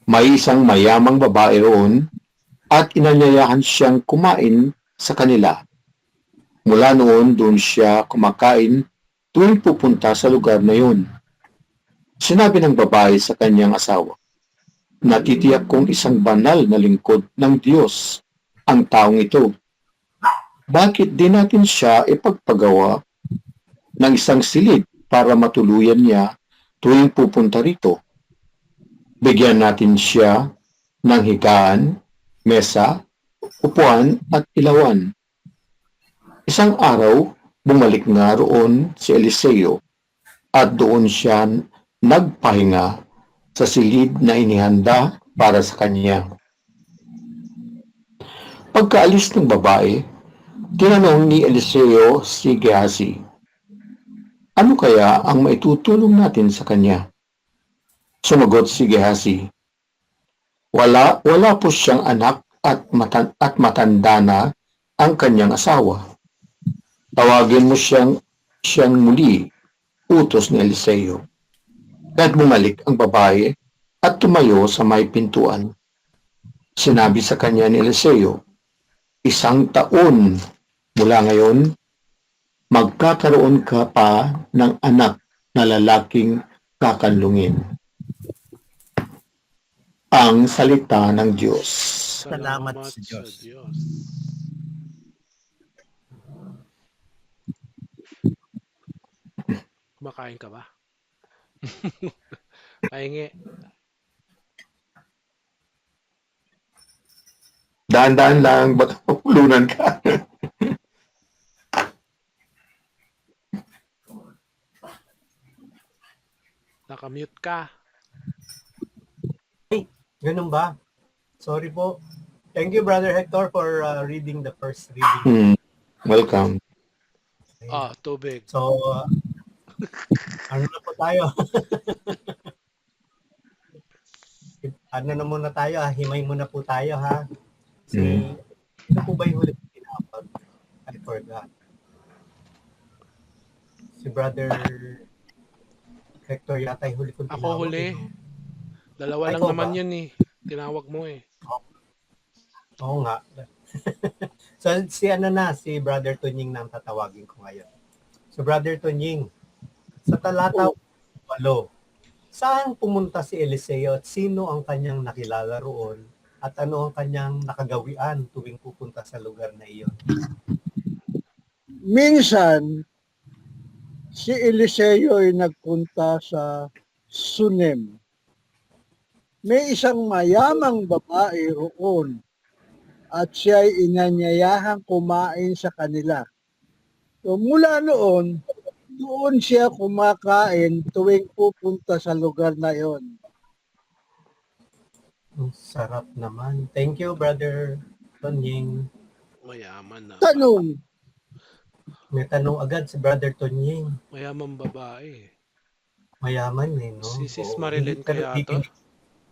[SPEAKER 2] May isang mayamang babae roon at inanyayahan siyang kumain sa kanila. Mula noon doon siya kumakain tuwing pupunta sa lugar na yun. Sinabi ng babae sa kanyang asawa, "Natitiyak kong isang banal na lingkod ng Diyos ang taong ito. Bakit di natin siya ipagpagawa ng isang silid para matuluyan niya tuwing pupunta rito? Bigyan natin siya ng higaan, mesa, upuan at ilawan." Isang araw, bumalik nga roon si Eliseo at doon siya nagpahinga sa silid na inihanda para sa kanya. Pagkaalis ng babae, tinanong ni Eliseo si Gehazi, "Ano kaya ang maitutulong natin sa kanya?" Sumagot si Gehazi, wala po siyang anak at matanda na ang kanyang asawa. Tawagin mo siyang muli, utos ni Eliseo. At bumalik ang babae at tumayo sa may pintuan. Sinabi sa kanya ni Eliseo, "1 taon mula ngayon, magkakaroon ka pa ng anak na lalaking kakanlungin." Ang salita ng Diyos.
[SPEAKER 5] Salamat sa Diyos.
[SPEAKER 3] Kumakain ka ba? Pahingi.
[SPEAKER 2] Daan-daan lang, baka mapulunan ka.
[SPEAKER 3] Nakamute ka.
[SPEAKER 4] Ganun ba? Sorry po. Thank you, Brother Hector, for reading the first reading.
[SPEAKER 2] Welcome.
[SPEAKER 3] Tubig.
[SPEAKER 4] So, ano na po tayo? Ano na muna tayo? Himay muna po tayo, ha? Ito po ba yung huli ko tinapag? I forgot. Si Brother Hector yata yung huli kong tinawag.
[SPEAKER 3] Ako huli. Dalawa lang
[SPEAKER 4] Ikaw
[SPEAKER 3] naman
[SPEAKER 4] ba?
[SPEAKER 3] yun eh. Tinawag mo eh.
[SPEAKER 4] Oo nga. So, si Brother Tunying na ang tatawagin ko ngayon. So, Brother Tunying, sa talata 8, saan pumunta si Eliseo at sino ang kanyang nakilala roon at ano ang kanyang nakagawian tuwing pupunta sa lugar na iyon?
[SPEAKER 1] Minsan, si Eliseo ay nagpunta sa Sunem. May isang mayamang babae roon at siya ay inanyayahang kumain sa kanila. So mula noon, doon siya kumakain tuwing pupunta sa lugar na yon.
[SPEAKER 4] Ang sarap naman. Thank you, Brother Tonying.
[SPEAKER 3] Mayaman na.
[SPEAKER 1] Tanong,
[SPEAKER 4] May tanong agad si Brother Tonying.
[SPEAKER 3] Mayaman babae.
[SPEAKER 4] Mayaman eh, no?
[SPEAKER 3] Si Sis
[SPEAKER 4] Oo.
[SPEAKER 3] Marilyn
[SPEAKER 4] Pero
[SPEAKER 3] kaya to?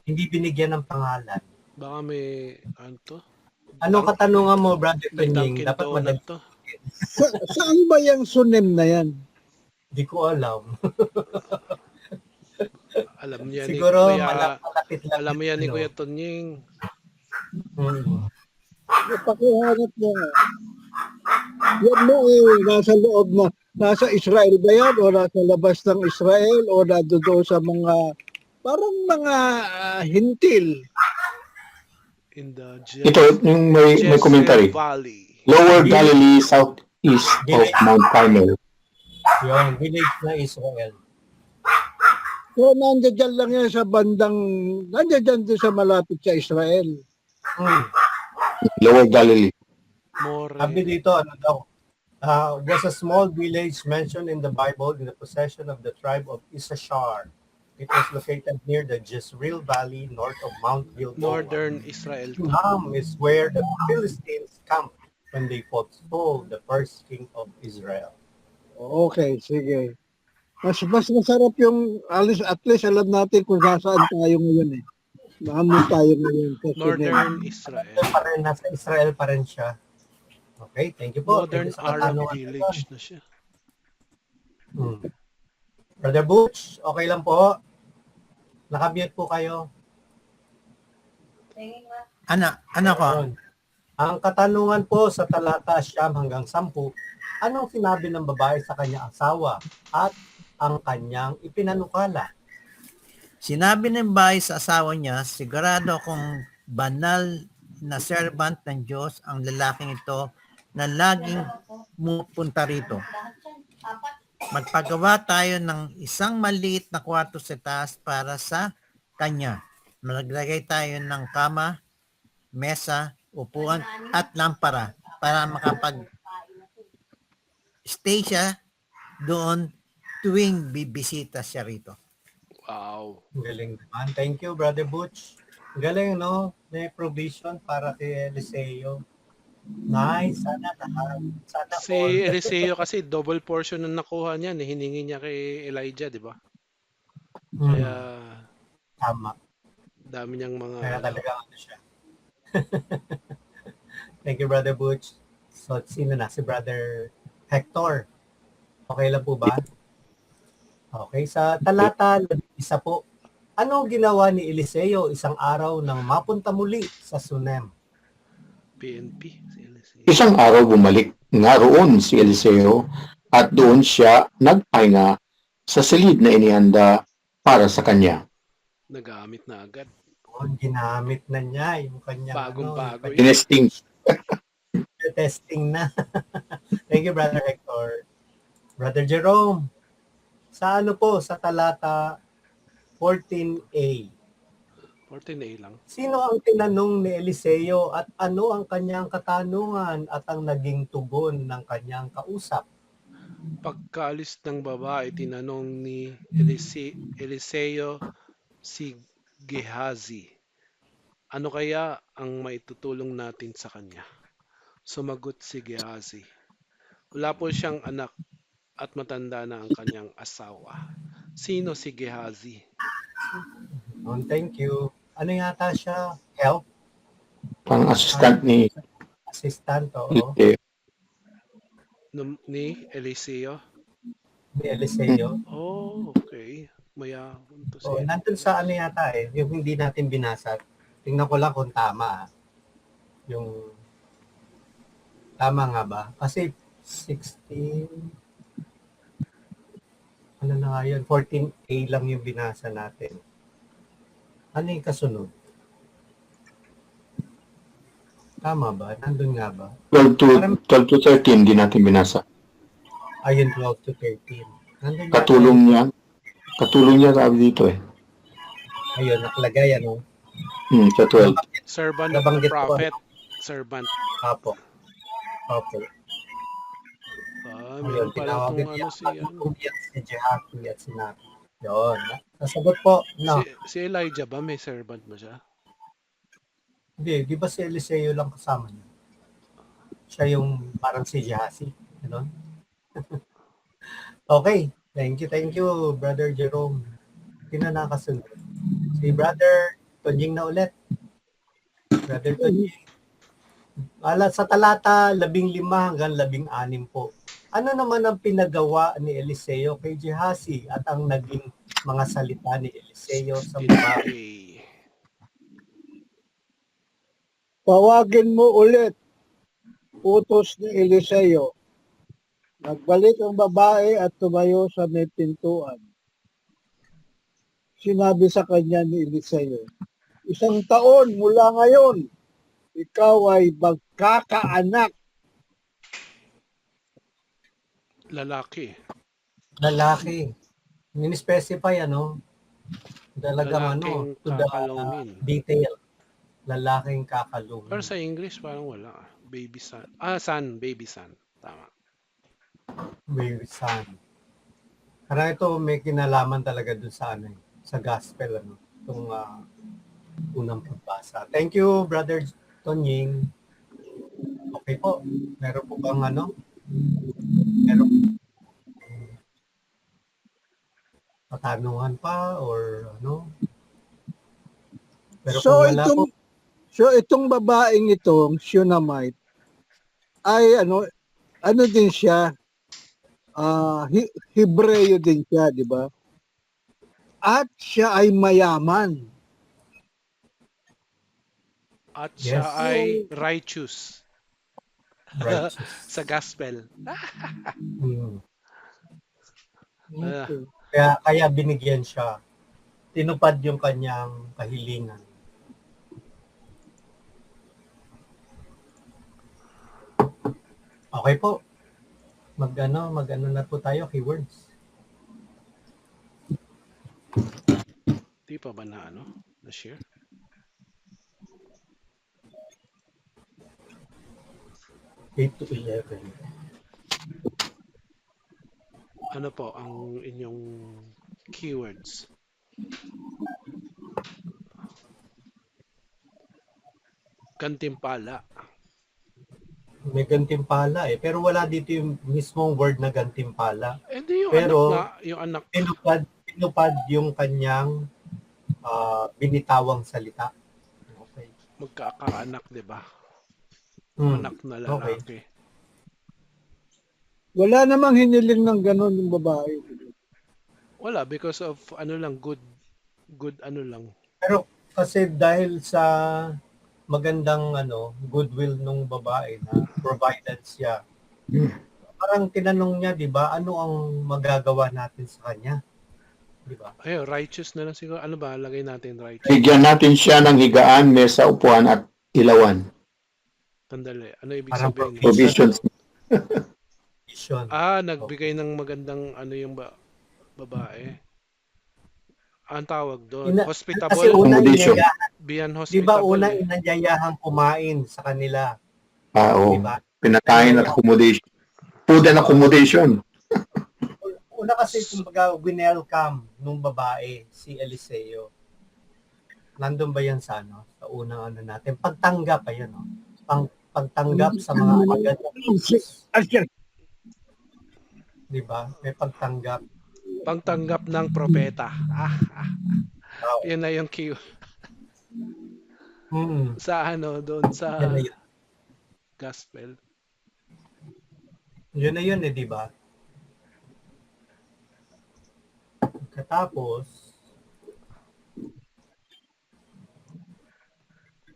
[SPEAKER 4] Hindi binigyan ng pangalan.
[SPEAKER 3] Baka may, ano to?
[SPEAKER 4] Anong katanungan mo, Brother
[SPEAKER 3] May
[SPEAKER 4] Tonying?
[SPEAKER 3] Dunkin'
[SPEAKER 4] Dapat
[SPEAKER 3] Donut
[SPEAKER 4] madali.
[SPEAKER 3] to.
[SPEAKER 1] saan ba yung Sunem na yan?
[SPEAKER 4] Di ko alam.
[SPEAKER 3] Alam niya
[SPEAKER 4] Siguro
[SPEAKER 3] ni Kuya,
[SPEAKER 4] malapit lang.
[SPEAKER 3] alam mo yan ni Kuya Tonying.
[SPEAKER 1] Pakihanap mo nga. Yan mo nasa loob na, nasa Israel ba yan o nasa labas ng Israel o doon sa mga, parang mga hintil.
[SPEAKER 3] In the
[SPEAKER 2] Ito, yung may
[SPEAKER 3] Jezreel
[SPEAKER 2] commentary.
[SPEAKER 3] Valley.
[SPEAKER 2] Lower Galilee, southeast of Mount Carmel.
[SPEAKER 4] Yun, village na Israel.
[SPEAKER 1] So, nandiyan lang yan sa bandang, nandiyan din sa malapit sa Israel.
[SPEAKER 4] Hmm.
[SPEAKER 2] Lower Galilee.
[SPEAKER 4] Sabi
[SPEAKER 3] More.
[SPEAKER 4] dito, ano daw, was a small village mentioned in the Bible in the possession of the tribe of Issachar. It was located near the Jezreel Valley, north of Mount Gilboa.
[SPEAKER 3] Northern Israel to.
[SPEAKER 4] Shunam is where the Philistines camped when they forestalled the first king of Israel.
[SPEAKER 1] Okay, sige. Mas masarap yung at least alam natin kung saan tayo ngayon eh. Naamon tayo ngayon sa
[SPEAKER 3] Northern
[SPEAKER 4] Ito
[SPEAKER 3] Israel.
[SPEAKER 4] pa rin, nasa Israel pa rin siya. Okay, thank you po.
[SPEAKER 3] Modern
[SPEAKER 4] Thank you sa
[SPEAKER 3] Arab
[SPEAKER 4] katanungan.
[SPEAKER 3] village na siya.
[SPEAKER 4] Brother Butch, okay lang po. Nakamute po kayo.
[SPEAKER 5] Ano ko?
[SPEAKER 4] Yun. Ang katanungan po sa talata 9 hanggang 10, anong sinabi ng babae sa kanyang asawa at ang kanyang ipinanukala?
[SPEAKER 5] Sinabi ng bahay sa asawa niya, sigurado kung banal na servant ng Diyos ang lalaking ito na laging pupunta rito. Magpagawa tayo ng isang maliit na kwarto sa taas para sa kanya. Maglagay tayo ng kama, mesa, upuan at lampara para makapag-stay siya doon tuwing bibisita siya rito.
[SPEAKER 3] Wow.
[SPEAKER 4] Galing naman. Thank you, Brother Butch. Galing, no? May provision para kay Eliseo. Nice. Sana lahat. Sana
[SPEAKER 3] Si
[SPEAKER 4] all.
[SPEAKER 3] Eliseo kasi double portion ng nakuha niya, hiningi niya kay Elijah, di ba?
[SPEAKER 4] Hmm,
[SPEAKER 3] Kaya
[SPEAKER 4] tama.
[SPEAKER 3] dami niyang mga
[SPEAKER 4] Kaya talaga ano siya. Thank you, Brother Butch. So, sino na? Si Brother Hector. Okay lang po ba? Okay. Sa talata 11 po, ano ginawa ni Eliseo isang araw nang mapunta muli sa Sunem?
[SPEAKER 3] PNP. Si Eliseo.
[SPEAKER 2] Isang araw bumalik nga roon si Eliseo at doon siya nagpahinga sa silid na inihanda para sa kanya.
[SPEAKER 3] Nagamit na agad.
[SPEAKER 4] Ginamit na niya yung kanyang
[SPEAKER 3] Bagong-bago
[SPEAKER 4] yung
[SPEAKER 3] yun.
[SPEAKER 2] Tinesting.
[SPEAKER 4] testing na. Thank you, Brother Hector. Brother Jerome, sa ano po, sa talata 14a,
[SPEAKER 3] 14A lang.
[SPEAKER 4] sino ang tinanong ni Eliseo at ano ang kanyang katanungan at ang naging tugon ng kanyang kausap?
[SPEAKER 3] Pagkaalis ng babae, tinanong ni Eliseo si Gehazi, ano kaya ang maitutulong natin sa kanya? Sumagot si Gehazi, wala po siyang anak at matanda na ang kanyang asawa. Sino si Gehazi?
[SPEAKER 4] Thank you. Ano yata siya? Help?
[SPEAKER 2] Pang assistant ni
[SPEAKER 4] Assistant, oo.
[SPEAKER 2] Eliseo.
[SPEAKER 3] Ni Eliseo?
[SPEAKER 4] Ni Eliseo.
[SPEAKER 3] Oh, okay. Mayabon to
[SPEAKER 4] Oh,
[SPEAKER 3] si
[SPEAKER 4] nandun sa ano yata yung hindi natin binasa. Tingnan ko lang kung tama. Yung tama nga ba? Kasi 16 ano na nga yun, 14a lang yung binasa natin. Ano yung kasunod? Tama ba? Nandun nga ba?
[SPEAKER 2] 12 to 13 di natin binasa.
[SPEAKER 4] Ayun, 12 to 13. Nandun yata
[SPEAKER 2] Katulong
[SPEAKER 4] yun.
[SPEAKER 2] niya. Katulong niya sabi dito eh.
[SPEAKER 4] Ayun, nakalagay ano.
[SPEAKER 2] Sa 12.
[SPEAKER 3] servant of the
[SPEAKER 4] Nabanggit ko.
[SPEAKER 3] prophet. Servant.
[SPEAKER 4] Opo. Opo.
[SPEAKER 3] Meron
[SPEAKER 4] Ayun,
[SPEAKER 3] pala
[SPEAKER 4] tinawagin
[SPEAKER 3] itong
[SPEAKER 4] niya.
[SPEAKER 3] ano
[SPEAKER 4] Si Jehazi at sinabi. Yun. Nasagot po. No.
[SPEAKER 3] si Elijah ba? May servant ba siya?
[SPEAKER 4] Hindi, di ba si Eliseo lang kasama niya? Siya yung parang si Jehazi. Ganon. Okay. Thank you, Brother Jerome. Sino nakasunod? Si Brother Tonjing na ulit. Brother Tonjing. Sa talata 15 hanggang 16 po. Ano naman ang pinagawa ni Eliseo kay Gehazi at ang naging mga salita ni Eliseo sa babae?
[SPEAKER 3] Okay.
[SPEAKER 1] Tawagin mo ulit, utos ni Eliseo. Nagbalik ang babae at tumayo sa may pintuan. Sinabi sa kanya ni Eliseo, 1 taon mula ngayon, ikaw ay magkakaanak.
[SPEAKER 3] Lalaki.
[SPEAKER 4] Lalaki. Mini-specify, ano? Talagang
[SPEAKER 3] Lalaking
[SPEAKER 4] to the
[SPEAKER 3] kakalungin.
[SPEAKER 4] detail. Lalaking
[SPEAKER 3] Pero
[SPEAKER 4] kakalungin.
[SPEAKER 3] sa English parang wala. Baby son. Baby son. Tama.
[SPEAKER 4] Baby son. Parang ito may kinalaman talaga dun sa sa gospel, itong unang pagbasa. Thank you, Brother Tonying. Okay po. Meron po bang meron katanungan pa or Pero
[SPEAKER 1] So
[SPEAKER 4] kung wala po,
[SPEAKER 1] itong babaeng itong Shunammite ay ano din siya, Hebreo din siya, di ba? At siya ay mayaman.
[SPEAKER 3] At
[SPEAKER 4] Yes.
[SPEAKER 3] siya ay righteous
[SPEAKER 4] righteous.
[SPEAKER 3] sa gospel.
[SPEAKER 4] Hmm.
[SPEAKER 3] Ah,
[SPEAKER 1] Okay.
[SPEAKER 4] Kaya binigyan siya. Tinupad yung kanyang kahilingan. Okay po. Mag-ano na po tayo, keywords.
[SPEAKER 3] di pa ba na share?
[SPEAKER 4] Eight to 11.
[SPEAKER 3] Ano po ang inyong keywords? Gantimpala.
[SPEAKER 4] May gantimpala Pero wala dito yung mismong word na gantimpala.
[SPEAKER 3] Hindi yung
[SPEAKER 4] Pero,
[SPEAKER 3] anak nga, yung anak.
[SPEAKER 4] Tinupad yung kanyang binitawang salita. Okay.
[SPEAKER 3] Magkakaanak, di ba?
[SPEAKER 4] Hmm.
[SPEAKER 3] Anak na lalaki.
[SPEAKER 1] Wala namang hiniling ng ganon yung babae.
[SPEAKER 3] Wala, because of good lang.
[SPEAKER 4] Pero kasi dahil sa magandang goodwill nung babae na provided siya. Parang tinanong niya, 'di ba, ano ang magagawa natin sa kanya? 'Di ba?
[SPEAKER 3] Ayun, righteous na lang siguro. Ano ba, lagay natin righteous.
[SPEAKER 2] Bigyan natin siya ng higaan, mesa, upuan at ilawan.
[SPEAKER 3] Tandali. Ano ibig
[SPEAKER 4] Parang
[SPEAKER 3] sabihin?
[SPEAKER 2] Provisions.
[SPEAKER 4] Provision.
[SPEAKER 3] Nagbigay ng magandang yung babae. Ang tawag doon,
[SPEAKER 4] Kasi
[SPEAKER 3] hospitable,
[SPEAKER 4] una
[SPEAKER 2] Accommodation.
[SPEAKER 3] beyond
[SPEAKER 4] 'di ba,
[SPEAKER 3] hospitable.
[SPEAKER 4] una inanyayahang kumain sa kanila,
[SPEAKER 2] Oo.
[SPEAKER 4] 'di ba?
[SPEAKER 2] Pinakain at accommodation. Food and accommodation.
[SPEAKER 4] Una kasi kumbaga winelcome nung babae si Eliseo. Nandun ba yan sa sa unang natin? Pagtanggap, ayun pagtanggap sa mga magandang news. Di ba? May pagtanggap.
[SPEAKER 3] Pagtanggap ng propeta.
[SPEAKER 4] Wow.
[SPEAKER 3] Yun na yung cue. Sa doon sa
[SPEAKER 4] Yan na yun.
[SPEAKER 3] gospel.
[SPEAKER 4] Yun na yun di ba? Katapos,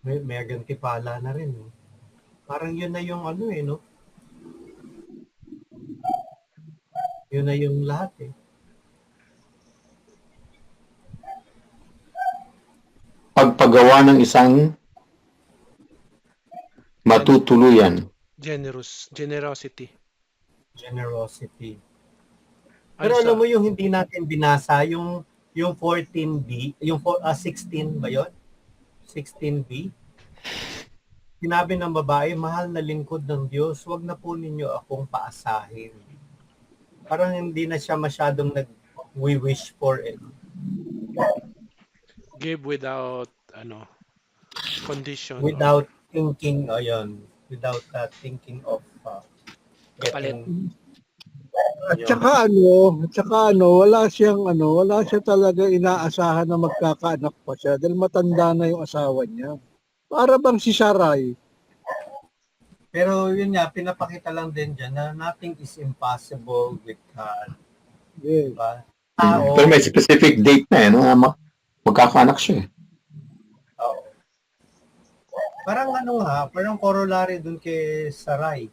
[SPEAKER 4] may gantipala na rin. Parang yun na yung no? Yun na yung lahat
[SPEAKER 2] Pagpagawa ng isang matutuluyan.
[SPEAKER 3] Generosity.
[SPEAKER 4] Pero alam mo yung hindi natin binasa, yung 14b, yung 16 ba yun? 16b? Sinabi ng babae, mahal na lingkod ng Diyos, wag na po ninyo akong paasahin. Parang hindi na siya masyadong nag-wish for it.
[SPEAKER 3] Give without condition.
[SPEAKER 4] Without thinking, without thinking of
[SPEAKER 3] kapalit.
[SPEAKER 1] At saka wala siya talaga inaasahan na magkakaanak pa siya dahil matanda na yung asawa niya. Para bang si Sarai.
[SPEAKER 4] Pero yun nga, pinapakita lang din dyan na nothing is impossible with God.
[SPEAKER 1] Yes.
[SPEAKER 4] Diba?
[SPEAKER 2] Pero may specific date na magkakaanak siya.
[SPEAKER 4] Oo. Parang parang corollary dun kay Sarai.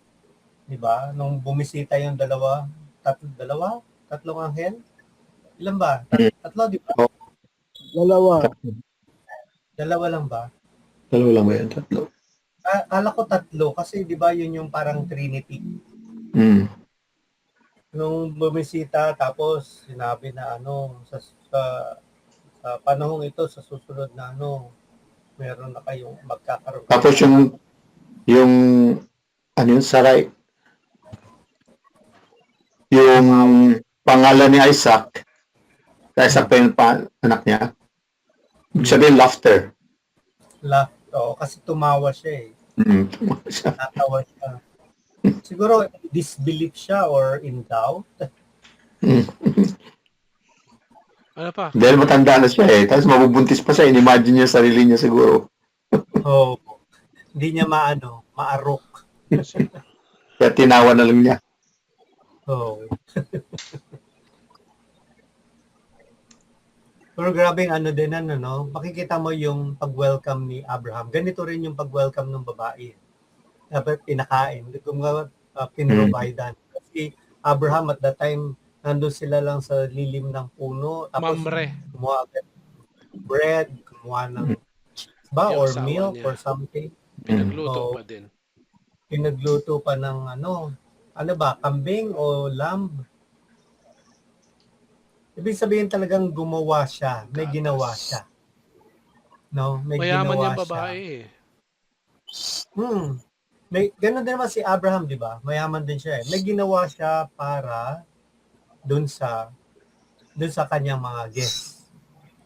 [SPEAKER 4] Diba? Nung bumisita yung tatlong anghel? Ilan ba? Tatlo, di ba? Dalawa lang ba?
[SPEAKER 2] Dalawa lang ba yan? Tatlo.
[SPEAKER 4] Kala ko tatlo kasi di ba yun yung parang Trinity. nung bumisita tapos sinabi na sa panahong ito sa susunod na meron na kayong magkakaroon.
[SPEAKER 2] Tapos yung ano yun, Saray, yung pangalan ni Isaac pa yung anak niya. Ibig sabihin, laughter.
[SPEAKER 4] Kasi tumawa siya eh.
[SPEAKER 2] Siya.
[SPEAKER 4] Natawa siya. Siguro disbelief siya or in doubt.
[SPEAKER 3] Ano pa?
[SPEAKER 2] Dahil matanda na siya eh. Tapos mabubuntis pa siya. In-imagine niya sarili niya siguro.
[SPEAKER 4] Hindi niya maarok.
[SPEAKER 2] Kaya tinawa na lang niya.
[SPEAKER 4] Pero grabing din makikita mo yung pag-welcome ni Abraham. Ganito rin yung pag-welcome ng babae. Dapat pinakain. Pinrovidean. Kasi Abraham at that time, nandun sila lang sa lilim ng puno. Tapos
[SPEAKER 3] Mamre.
[SPEAKER 4] kumuha agad ng bread, kumuha ng
[SPEAKER 3] Yung
[SPEAKER 4] or
[SPEAKER 3] asawa
[SPEAKER 4] milk
[SPEAKER 3] niya.
[SPEAKER 4] or something.
[SPEAKER 3] Pinagluto pa din.
[SPEAKER 4] Pinagluto pa ng kambing o lamb. Ibig sabihin talagang gumawa siya. May ginawa siya. May
[SPEAKER 3] Mayaman
[SPEAKER 4] ginawa
[SPEAKER 3] yung babae eh.
[SPEAKER 4] Ganun din naman si Abraham, di ba? Mayaman din siya eh. May ginawa siya para dun sa kanyang mga guests.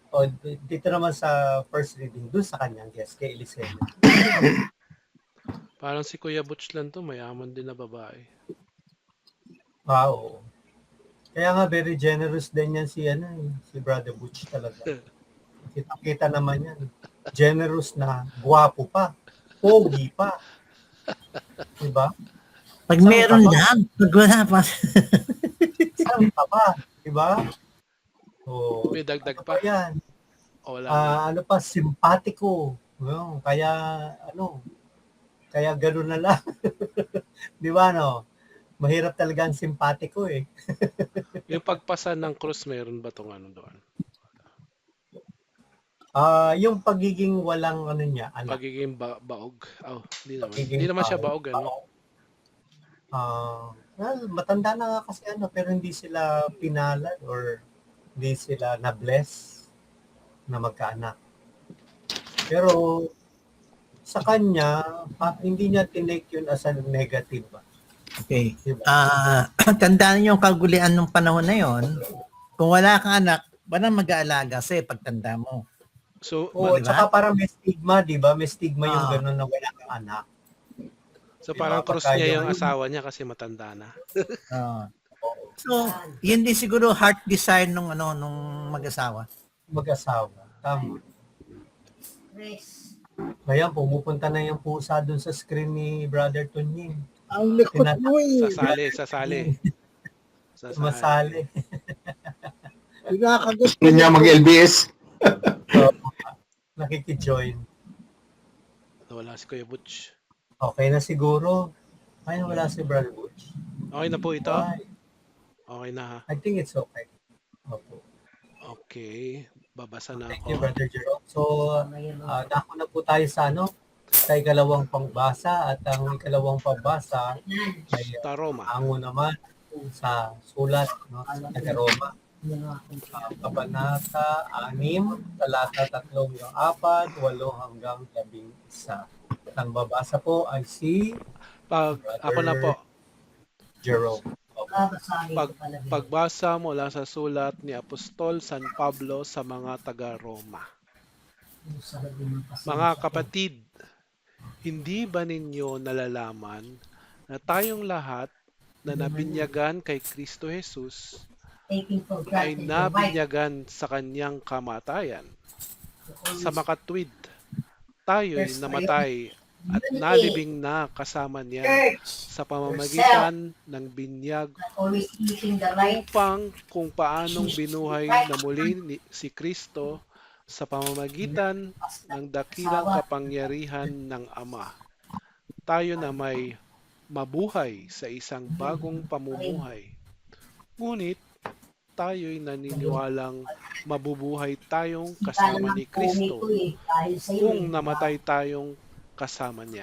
[SPEAKER 4] O dito naman sa first reading, dun sa kanyang guests, kay Eliseo.
[SPEAKER 3] Parang si Kuya Butch lang to, mayaman din na babae.
[SPEAKER 4] Wow. Kaya nga very generous din yan si Brother Butch talaga. Kita naman yan. Generous na, guwapo pa, pogi pa. Diba?
[SPEAKER 5] Pag meron lang, pag wala pa.
[SPEAKER 4] Saan pa ba? Diba?
[SPEAKER 3] May dagdag pa.
[SPEAKER 4] Yan.
[SPEAKER 3] O wala na.
[SPEAKER 4] Simpatiko. Kaya gano'n na lang. Di ba, mahirap talaga ang simpatiko eh.
[SPEAKER 3] Yung pagpasa ng krus, meron ba itong doon?
[SPEAKER 4] Yung pagiging walang niya, anak.
[SPEAKER 3] Pagiging baog. Hindi naman.
[SPEAKER 4] Pagiging
[SPEAKER 3] Hindi naman siya
[SPEAKER 4] baog.
[SPEAKER 3] baog,
[SPEAKER 4] Matanda na nga kasi pero hindi sila pinalad or hindi sila na-bless na magkaanak. Pero sa kanya, hindi niya tinake yun as a negative.
[SPEAKER 5] Okay. Tandaan niyo yung kagulian ng panahon na yon. Kung wala kang anak, parang mag-aalaga sa'yo pagtanda mo.
[SPEAKER 3] So,
[SPEAKER 4] tsaka parang may stigma, di ba? May stigma yung gano'n na wala kang anak.
[SPEAKER 3] So parang cross niya yung asawa niya kasi matanda na.
[SPEAKER 5] So, yun din siguro heart desire nung mag-asawa.
[SPEAKER 4] Tama. Kaya pumupunta na yung pusa dun sa screen ni Brother Tunying.
[SPEAKER 1] Ang likot mo eh.
[SPEAKER 3] Sasali.
[SPEAKER 4] Masali.
[SPEAKER 1] Pinakagat
[SPEAKER 2] Gusto niya mag-LBS.
[SPEAKER 4] Nakiki-join.
[SPEAKER 3] Wala si Kuya Butch.
[SPEAKER 4] Okay na siguro. Ay, wala si Brother Butch.
[SPEAKER 3] Okay na po ito?
[SPEAKER 4] Bye.
[SPEAKER 3] Okay na ha?
[SPEAKER 4] I think it's okay. Opo.
[SPEAKER 3] Okay. Babasa na
[SPEAKER 4] Thank you,
[SPEAKER 3] ako.
[SPEAKER 4] Brother Jerome. So, dako na po tayo sa ikalawang pangbasa at ang ikalawang pangbasa ay
[SPEAKER 3] Taroma.
[SPEAKER 4] hango naman sa sulat sa taga-Roma. Kabanata 6, talata 3-4, 8 hanggang 11. Ang babasa po ay si
[SPEAKER 3] Ako na po.
[SPEAKER 4] Jerome.
[SPEAKER 3] Pagbasa mula sa sulat ni Apostol San Pablo sa mga taga-Roma. Mga kapatid, hindi ba ninyo nalalaman na tayong lahat na nabinyagan kay Kristo Jesus ay nabinyagan sa kanyang kamatayan? Sa makatwid, tayo'y namatay at nalibing na kasama niya sa pamamagitan ng binyag upang kung paanong binuhay na muli si Kristo sa pamamagitan ng dakilang kapangyarihan ng Ama. Tayo na may mabuhay sa isang bagong pamumuhay. Ngunit tayo'y naniniwalang mabubuhay tayong kasama ni Kristo kung namatay tayong kasama niya.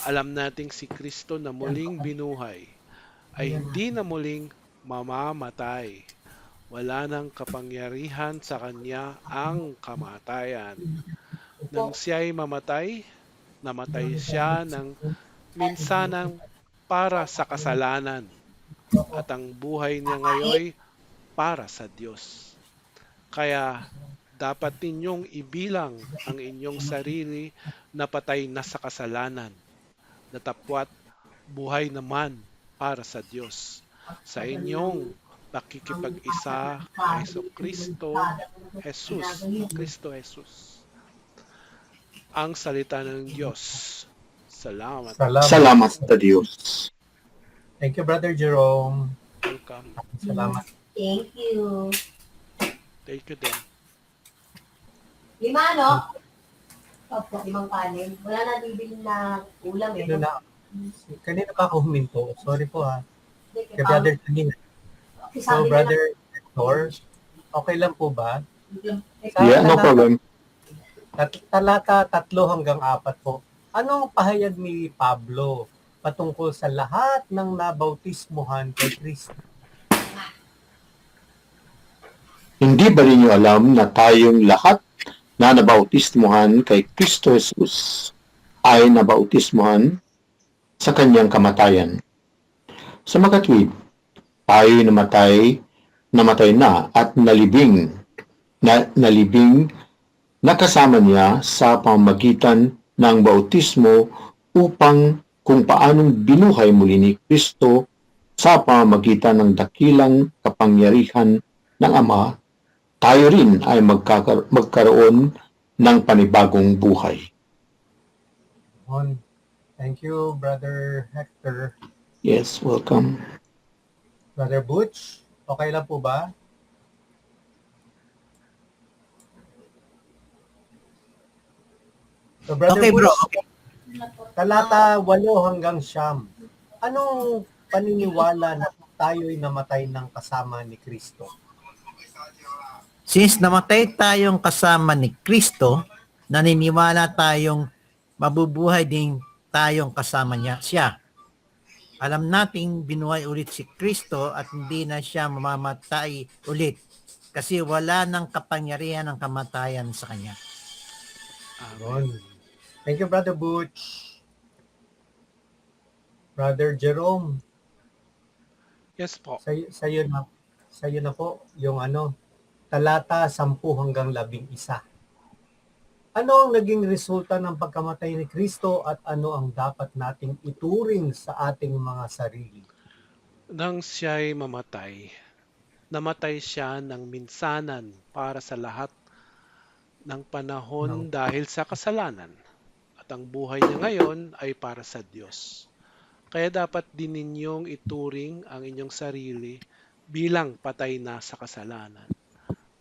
[SPEAKER 3] Alam nating si Kristo na muling binuhay ay hindi na muling mamamatay. Wala nang kapangyarihan sa kanya ang kamatayan. Nang siya'y mamatay, namatay siya ng minsanang para sa kasalanan, at ang buhay niya ngayon para sa Diyos. Kaya dapat ninyong ibilang ang inyong sarili na patay na sa kasalanan, datapwat buhay naman para sa Diyos. Sa inyong pakikipag-isa kay Kristo Jesus. Ang salita ng Diyos. Salamat.
[SPEAKER 2] Salamat sa Diyos.
[SPEAKER 4] Thank you, Brother Jerome.
[SPEAKER 3] Welcome.
[SPEAKER 4] Salamat.
[SPEAKER 6] Thank you.
[SPEAKER 3] Thank you din.
[SPEAKER 6] 5, no? Opo, 5 kanin. Wala na bibili na ulam eh.
[SPEAKER 4] Ano na? Kanina ka ako huminto. Sorry po ha.
[SPEAKER 6] Hindi,
[SPEAKER 4] Kay Brother Tanina.
[SPEAKER 6] Okay,
[SPEAKER 4] So,
[SPEAKER 6] sabi
[SPEAKER 4] Brother Hector, okay lang po ba?
[SPEAKER 2] Yeah, no problem.
[SPEAKER 4] Talata 3 hanggang 4 po. Anong pahayag ni Pablo patungkol sa lahat ng nabautismuhan kay Kristo?
[SPEAKER 2] Hindi ba ninyo alam na tayong lahat na nabautismuhan kay Kristo Jesus ay nabautismuhan sa kanyang kamatayan? Sa makatwid, tayo'y namatay na at nalibing nakasama niya sa pamamagitan ng bautismo upang kung paanong binuhay muli ni Kristo sa pamamagitan ng dakilang kapangyarihan ng Ama, tayo rin ay magkaroon ng panibagong buhay.
[SPEAKER 4] Thank you, Brother Hector.
[SPEAKER 2] Yes, welcome.
[SPEAKER 4] Brother Butch, okay lang po ba? So, Brother
[SPEAKER 5] Okay, bro.
[SPEAKER 4] Butch,
[SPEAKER 5] Okay.
[SPEAKER 4] talata 8 hanggang 9. Anong paniniwala na tayo'y namatay ng kasama ni Kristo?
[SPEAKER 5] Since namatay tayong kasama ni Kristo, naniniwala tayong mabubuhay din tayong kasama siya. Alam nating binuhay ulit si Kristo at hindi na siya mamamatay ulit kasi wala nang kapangyarihan ng kamatayan sa kanya.
[SPEAKER 3] Amen.
[SPEAKER 4] Thank you, Brother Butch. Brother Jerome,
[SPEAKER 3] Yes po.
[SPEAKER 4] sa'yo na po yung talata 10 hanggang 11. Ano ang naging resulta ng pagkamatay ni Kristo at ano ang dapat nating ituring sa ating mga sarili?
[SPEAKER 3] Nang siya'y mamatay, namatay siya ng minsanan para sa lahat ng panahon dahil sa kasalanan. At ang buhay niya ngayon ay para sa Diyos. Kaya dapat din ninyong ituring ang inyong sarili bilang patay na sa kasalanan.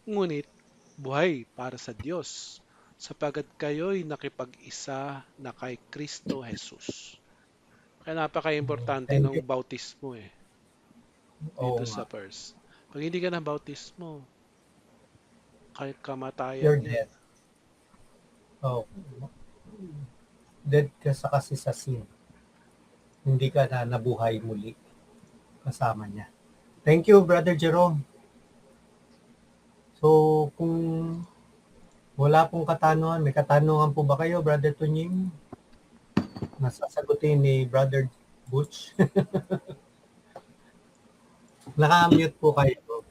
[SPEAKER 3] Ngunit buhay para sa Diyos, sapagkat kayo'y nakipag-isa na kay Kristo Jesus. Kaya napaka-importante
[SPEAKER 4] Thank
[SPEAKER 3] ng
[SPEAKER 4] you.
[SPEAKER 3] bautismo
[SPEAKER 4] Oo
[SPEAKER 3] dito
[SPEAKER 4] nga.
[SPEAKER 3] sa verse. Pag hindi ka ng bautismo, kahit
[SPEAKER 4] You're
[SPEAKER 3] kamatayan
[SPEAKER 4] dead.
[SPEAKER 3] yun.
[SPEAKER 4] Oh. Dead ka kasi sa sin. Hindi ka na nabuhay muli kasama niya. Thank you, Brother Jerome. So, kung wala pong katanungan, may katanungan po ba kayo, Brother Tunying? Nasasagutin ni Brother Butch. Naka-mute po kayo.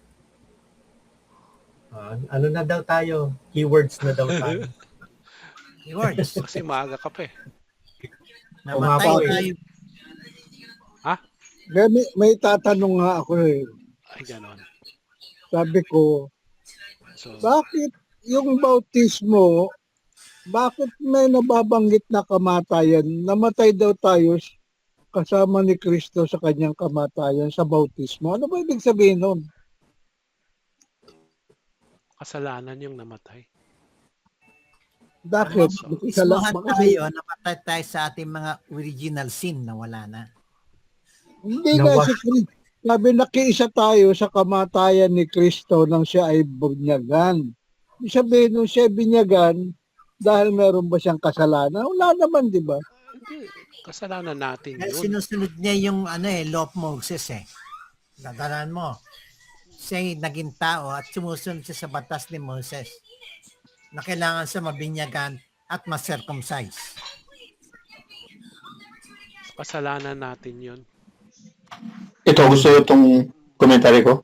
[SPEAKER 4] Ano na daw tayo? Keywords na daw tayo.
[SPEAKER 5] Keywords.
[SPEAKER 3] Kasi maaga ka pa eh.
[SPEAKER 5] Namatay
[SPEAKER 4] Umapaw eh.
[SPEAKER 5] tayo.
[SPEAKER 1] May tatanong nga ako eh.
[SPEAKER 3] Ay, ganon.
[SPEAKER 1] Sabi ko,
[SPEAKER 3] So,
[SPEAKER 1] bakit yung bautismo, bakit may nababanggit na kamatayan? Namatay daw tayo kasama ni Kristo sa kanyang kamatayan sa bautismo. Ano ba ibig sabihin nun?
[SPEAKER 3] kasalanan yung namatay.
[SPEAKER 1] Bakit?
[SPEAKER 5] Ismuhan tayo, namatay tayo sa ating mga original sin na wala na.
[SPEAKER 1] Hindi nga
[SPEAKER 4] Nawa-
[SPEAKER 1] si Kristo. Sabi nakiisa tayo sa kamatayan ni Kristo nang siya ay bunyagan. Ibig sabihin nung siya binyagan, dahil meron ba siyang kasalanan? Wala naman, di ba?
[SPEAKER 3] Hindi, kasalanan natin
[SPEAKER 5] Kaya
[SPEAKER 3] yun.
[SPEAKER 5] sinusunod niya yung law of Moses eh. Tandaan mo, siya'y naging tao at sumusunod siya sa batas ni Moses na kailangan siya mabinyagan at ma-circumcise.
[SPEAKER 3] Kasalanan natin yun.
[SPEAKER 2] Ito, gusto ko itong komentary ko.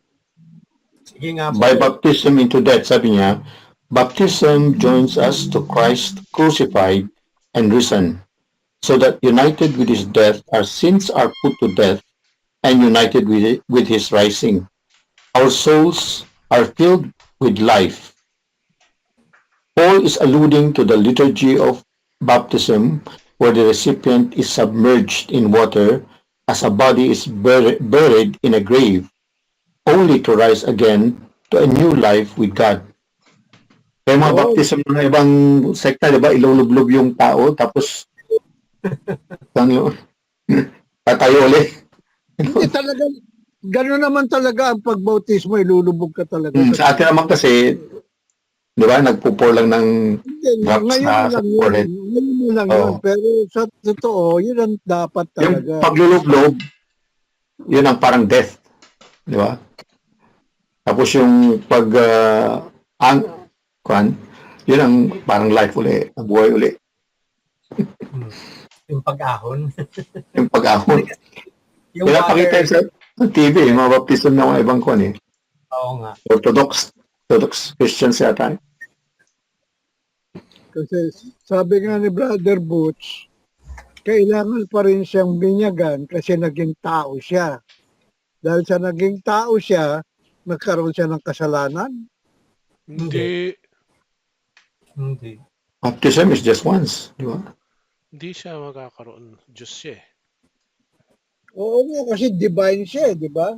[SPEAKER 4] Sige nga po.
[SPEAKER 2] By baptism into death, sabi niya, baptism joins us to Christ crucified and risen, so that united with his death, our sins are put to death, and united with his rising, our souls are filled with life. Paul is alluding to the liturgy of baptism, where the recipient is submerged in water as a body is buried in a grave, only to rise again to a new life with God. Kaya mga baptism ng ibang sekta, di ba, ilulublob yung tao, tapos tatayo ulit.
[SPEAKER 1] Hindi talaga, gano'n naman talaga ang pagbautismo, ilulubog ka talaga.
[SPEAKER 2] Sa atin naman kasi, di ba, nagpupor lang ng
[SPEAKER 1] Hindi,
[SPEAKER 2] drops
[SPEAKER 1] ngayon
[SPEAKER 2] sa
[SPEAKER 1] lang yun.
[SPEAKER 2] forehead.
[SPEAKER 1] Ngayon mo lang yun.
[SPEAKER 2] Oo.
[SPEAKER 1] Pero sa totoo, yun ang dapat
[SPEAKER 2] Yung
[SPEAKER 1] talaga.
[SPEAKER 2] paglulublob, yun ang parang death. Di ba? Tapos yung yun ang parang life uli, buhay uli.
[SPEAKER 4] Yung pag-ahon.
[SPEAKER 2] Yung pag-ahon.
[SPEAKER 4] Yung
[SPEAKER 2] Pinapakita
[SPEAKER 4] water.
[SPEAKER 2] sa TV, yung mga baptism ng mga ibang kwan eh.
[SPEAKER 4] Oo nga.
[SPEAKER 2] Orthodox Christians yata.
[SPEAKER 1] Kasi sabi nga ni Brother Butch, kailangan pa rin siyang binyagan kasi naging tao siya. Dahil sa naging tao siya, nagkaroon siya ng kasalanan.
[SPEAKER 3] Hindi,
[SPEAKER 4] Hindi.
[SPEAKER 2] Baptism is just once, di ba?
[SPEAKER 3] hindi siya magkakaroon. Diyos siya eh.
[SPEAKER 1] Oo nga, kasi divine siya, di ba?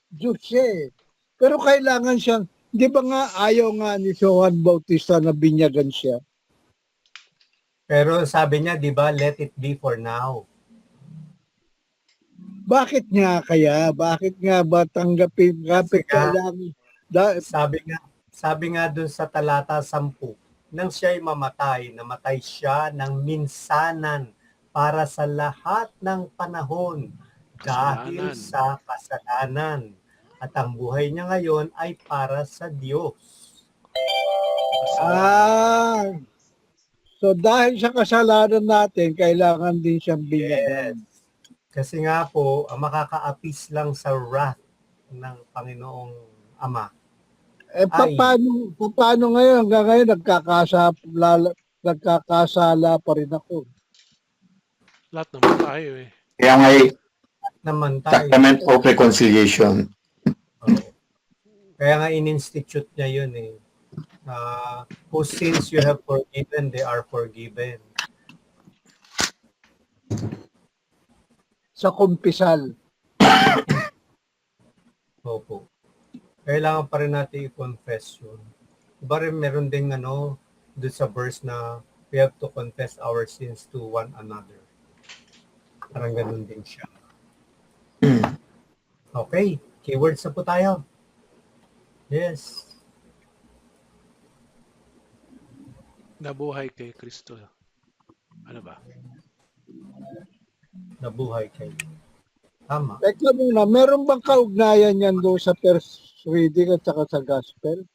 [SPEAKER 1] Diyos siya eh. Pero kailangan siyang, di ba nga ayaw nga ni Juan Bautista na binyagan siya?
[SPEAKER 4] Pero sabi niya, di ba, let it be for now.
[SPEAKER 1] Bakit nga kaya? Bakit nga ba tanggapin? Bakit
[SPEAKER 4] Kasi nga,
[SPEAKER 1] kailangan?
[SPEAKER 4] sabi nga dun sa talata 10, nang siya'y mamatay, namatay siya ng minsanan para sa lahat ng panahon dahil
[SPEAKER 3] Kasalanan.
[SPEAKER 4] sa kasalanan. At ang buhay niya ngayon ay para sa Diyos.
[SPEAKER 1] Ah, so dahil sa kasalanan natin, kailangan din siyang binyagan.
[SPEAKER 4] Kasi nga po, ang makakaapis lang sa wrath ng Panginoong Ama.
[SPEAKER 1] Eh, paano ngayon? Hanggang ngayon, nagkakasala pa rin ako.
[SPEAKER 3] Lahat naman tayo eh.
[SPEAKER 2] Kaya may
[SPEAKER 4] Naman tayo.
[SPEAKER 2] sacrament of reconciliation.
[SPEAKER 4] Oo. Kaya nga in-institute niya yun eh. Whose sins you have forgiven, they are forgiven.
[SPEAKER 1] Sa kumpisal.
[SPEAKER 4] Opo. Kailangan pa rin natin i-confess yun. Diba rin meron ding doon sa verse na we have to confess our sins to one another. Parang ganun din siya. Okay. Keywords na po tayo. Yes.
[SPEAKER 3] Nabuhay kay Kristo. Ano ba?
[SPEAKER 4] Nabuhay kayo. Tama.
[SPEAKER 1] Teka muna, meron bang kaugnayan yan doon sa first reading at saka sa gospel?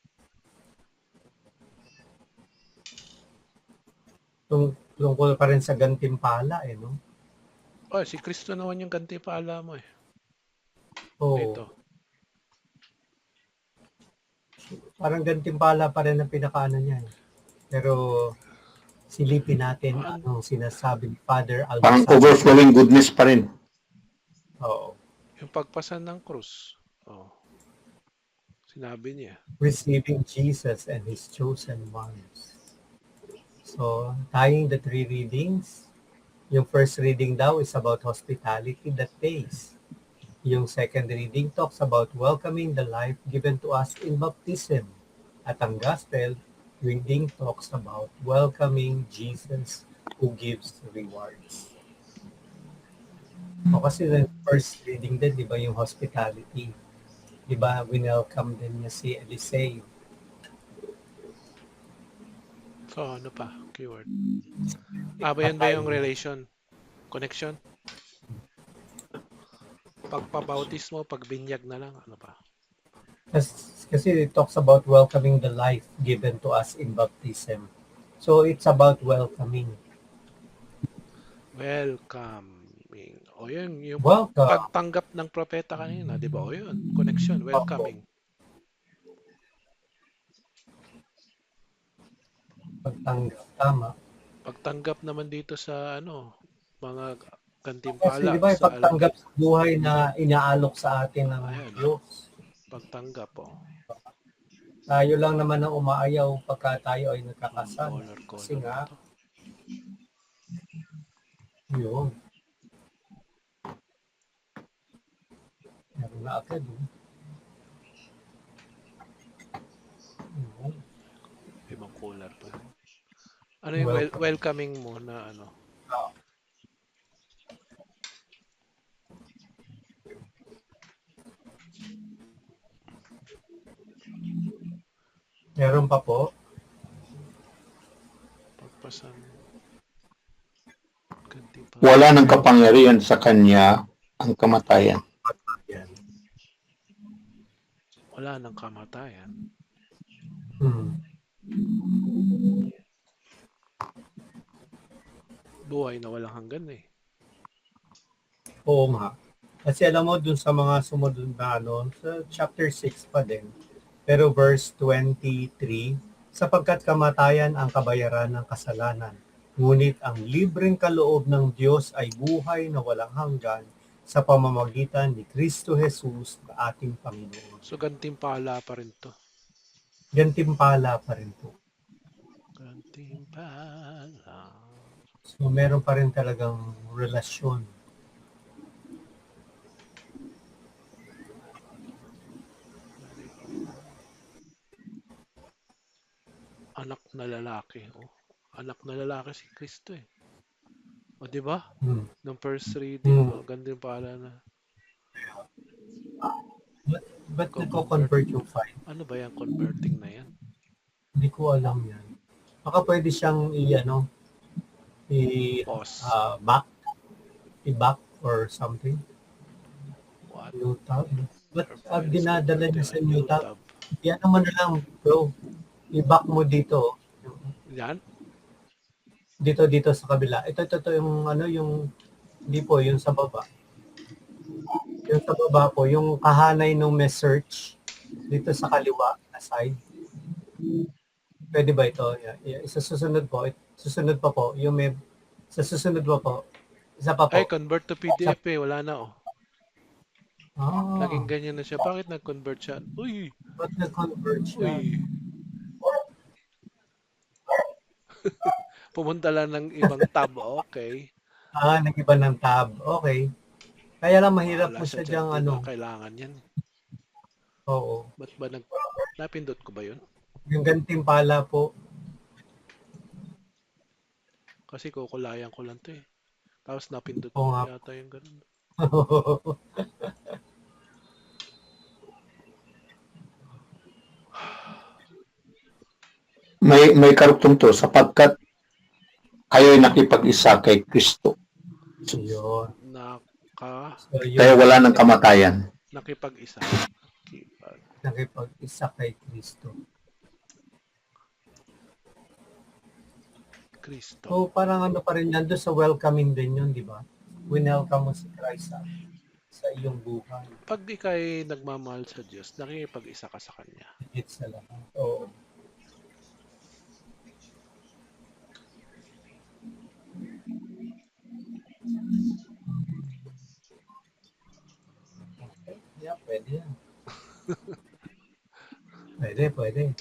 [SPEAKER 4] Tungkol pa rin sa gantimpala eh, no?
[SPEAKER 3] Oh, si Kristo naman yung gantimpala mo eh.
[SPEAKER 4] Oo.
[SPEAKER 3] Dito.
[SPEAKER 4] Parang gantimpala pa rin ang pinakaano niya. Pero silipin natin anong sinasabi ni Father
[SPEAKER 2] Parang
[SPEAKER 4] Alvaro.
[SPEAKER 2] overflowing goodness pa rin.
[SPEAKER 4] Oo.
[SPEAKER 3] Yung pagpasan ng krus. Oh. Sinabi niya.
[SPEAKER 4] Receiving Jesus and His chosen ones. So, tying the three readings, yung first reading daw is about hospitality that pays. Yung second reading talks about welcoming the life given to us in baptism. At ang gospel reading talks about welcoming Jesus who gives rewards. O kasi the first reading din, di ba, yung hospitality. Di ba, winelcome din niya si Eliseo.
[SPEAKER 3] So, ano pa? Keyword. Ba yan ba yung relation? Connection? Pagpabautismo, pagbinyag na lang, ano pa?
[SPEAKER 4] Kasi it talks about welcoming the life given to us in baptism. So it's about welcoming.
[SPEAKER 3] Welcoming. O yun, yung
[SPEAKER 4] Welcome.
[SPEAKER 3] pagtanggap ng propeta kanina, di ba? O yun, connection, welcoming.
[SPEAKER 4] Pagtanggap. Tama.
[SPEAKER 3] Pagtanggap naman dito sa mga
[SPEAKER 4] Kasi
[SPEAKER 3] gantimpala
[SPEAKER 4] di ba,
[SPEAKER 3] sa
[SPEAKER 4] pagtanggap sa buhay na inaalok sa atin ng
[SPEAKER 3] Ayan,
[SPEAKER 4] Diyos.
[SPEAKER 3] pagtanggap
[SPEAKER 4] Tayo lang naman ang umaayaw pagka tayo ay nagkakasala.
[SPEAKER 3] color
[SPEAKER 4] Kasi nga,
[SPEAKER 3] to.
[SPEAKER 4] yun. Meron na agad. Yun.
[SPEAKER 3] Ibang color pa. Ano yung welcoming mo na
[SPEAKER 4] Meron pa po.
[SPEAKER 3] pagpasan? Gantimpala.
[SPEAKER 2] Wala ng kapangyarihan sa kanya ang kamatayan.
[SPEAKER 4] Yan.
[SPEAKER 3] Wala nang kamatayan. Buhay na walang hanggan eh.
[SPEAKER 4] Oo nga. Kasi alam mo, dun sa mga sumunod na sa chapter 6 pa din, pero verse 23, sapagkat kamatayan ang kabayaran ng kasalanan, ngunit ang libreng kaloob ng Diyos ay buhay na walang hanggan sa pamamagitan ni Kristo Jesus na ating Panginoon.
[SPEAKER 3] So gantimpala pa rin to.
[SPEAKER 4] Gantimpala pa rin po.
[SPEAKER 3] Gantimpala.
[SPEAKER 4] So meron pa rin talagang relasyon.
[SPEAKER 3] Anak na lalaki. Anak na lalaki si Kristo eh. O di ba? Nung first reading, gantimpala na.
[SPEAKER 4] Ba't nagko-convert yung file?
[SPEAKER 3] Ano ba yung converting na yan?
[SPEAKER 4] Hindi ko alam yan. Baka pwede siyang
[SPEAKER 3] Pause.
[SPEAKER 4] i-back or something.
[SPEAKER 3] What?
[SPEAKER 4] New tab. Ba't dinadala niya sa new tab?
[SPEAKER 3] tab?
[SPEAKER 4] Yan naman na lang, bro. I-back mo dito.
[SPEAKER 3] Yan?
[SPEAKER 4] Dito sa kabila. Ito yung hindi po, yung sa baba. Yung sa baba po, yung kahanay nung may search dito sa kaliwa na side. Pwede ba ito? Yeah. Sa susunod po, susunod pa po, yung may, sa susunod pa po, isa pa po.
[SPEAKER 3] Ay, convert to PDF eh. Wala na
[SPEAKER 4] Ah,
[SPEAKER 3] Naging ganyan na siya. Bakit nag-convert siya? Uy!
[SPEAKER 4] ba't nag-convert siya?
[SPEAKER 3] Uy! Pumunta lang ng ibang tab. Okay.
[SPEAKER 4] Nag-iba ng tab. Okay. Kaya lang mahirap
[SPEAKER 3] Wala
[SPEAKER 4] po siya
[SPEAKER 3] dyan,
[SPEAKER 4] diyang
[SPEAKER 3] di ba? Kailangan yan.
[SPEAKER 4] Oo.
[SPEAKER 3] Ba't ba napindot ko ba yun?
[SPEAKER 4] Yung gantimpala po.
[SPEAKER 3] Kasi kukulayan ko lang to eh. Tapos napindot
[SPEAKER 4] Oo
[SPEAKER 3] ko
[SPEAKER 4] nga.
[SPEAKER 3] yata yung ganun.
[SPEAKER 2] May karugtong to sapagkat kayo'y nakipag-isa kay Kristo.
[SPEAKER 4] Yun. So,
[SPEAKER 2] Kaya wala ng kamatayan.
[SPEAKER 3] Nakipag-isa.
[SPEAKER 4] Nakipag-isa kay Kristo.
[SPEAKER 3] Kristo.
[SPEAKER 4] So, parang pa rin yan, doon sa welcoming din yun, di ba? Winelcome mo si Christ sa iyong buhay.
[SPEAKER 3] Pag ikay nagmamahal sa Diyos, nakikipag-isa ka sa Kanya.
[SPEAKER 4] Higit sa lahat. Oo. Okay. Yeah, pwede yan. Pwede.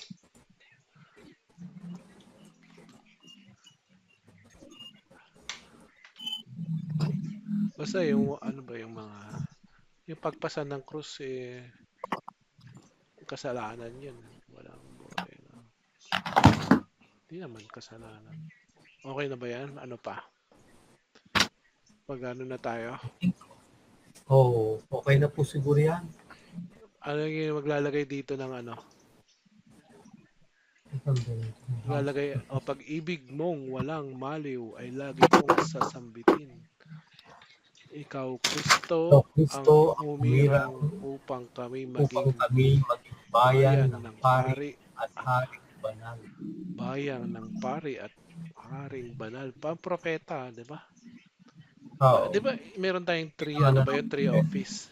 [SPEAKER 3] Basta yung yung pagpasa ng krus kasalanan yun. Walang buhay na. Hindi naman kasalanan. Okay na ba yan? Ano pa? Pag na tayo?
[SPEAKER 4] Okay na po siguro yan.
[SPEAKER 3] Ano yung maglalagay dito ng Maglalagay, pag-ibig mong walang maliw ay lagi kong sasambitin. Ikaw, Kristo,
[SPEAKER 4] So,
[SPEAKER 3] ang
[SPEAKER 4] Kristo ang
[SPEAKER 3] humirang
[SPEAKER 4] humirang
[SPEAKER 3] upang kami
[SPEAKER 4] upang
[SPEAKER 3] maging
[SPEAKER 4] kami maging bayan
[SPEAKER 3] bayan
[SPEAKER 4] ng
[SPEAKER 3] ng
[SPEAKER 4] pari
[SPEAKER 3] pari,
[SPEAKER 4] at haring banal.
[SPEAKER 3] bayan ng pari at haring banal. Pampropeta, di ba?
[SPEAKER 4] Oo.
[SPEAKER 3] Di ba meron tayong three,
[SPEAKER 4] Ano
[SPEAKER 3] ano
[SPEAKER 4] na
[SPEAKER 3] ba yung three
[SPEAKER 4] eh,
[SPEAKER 3] office?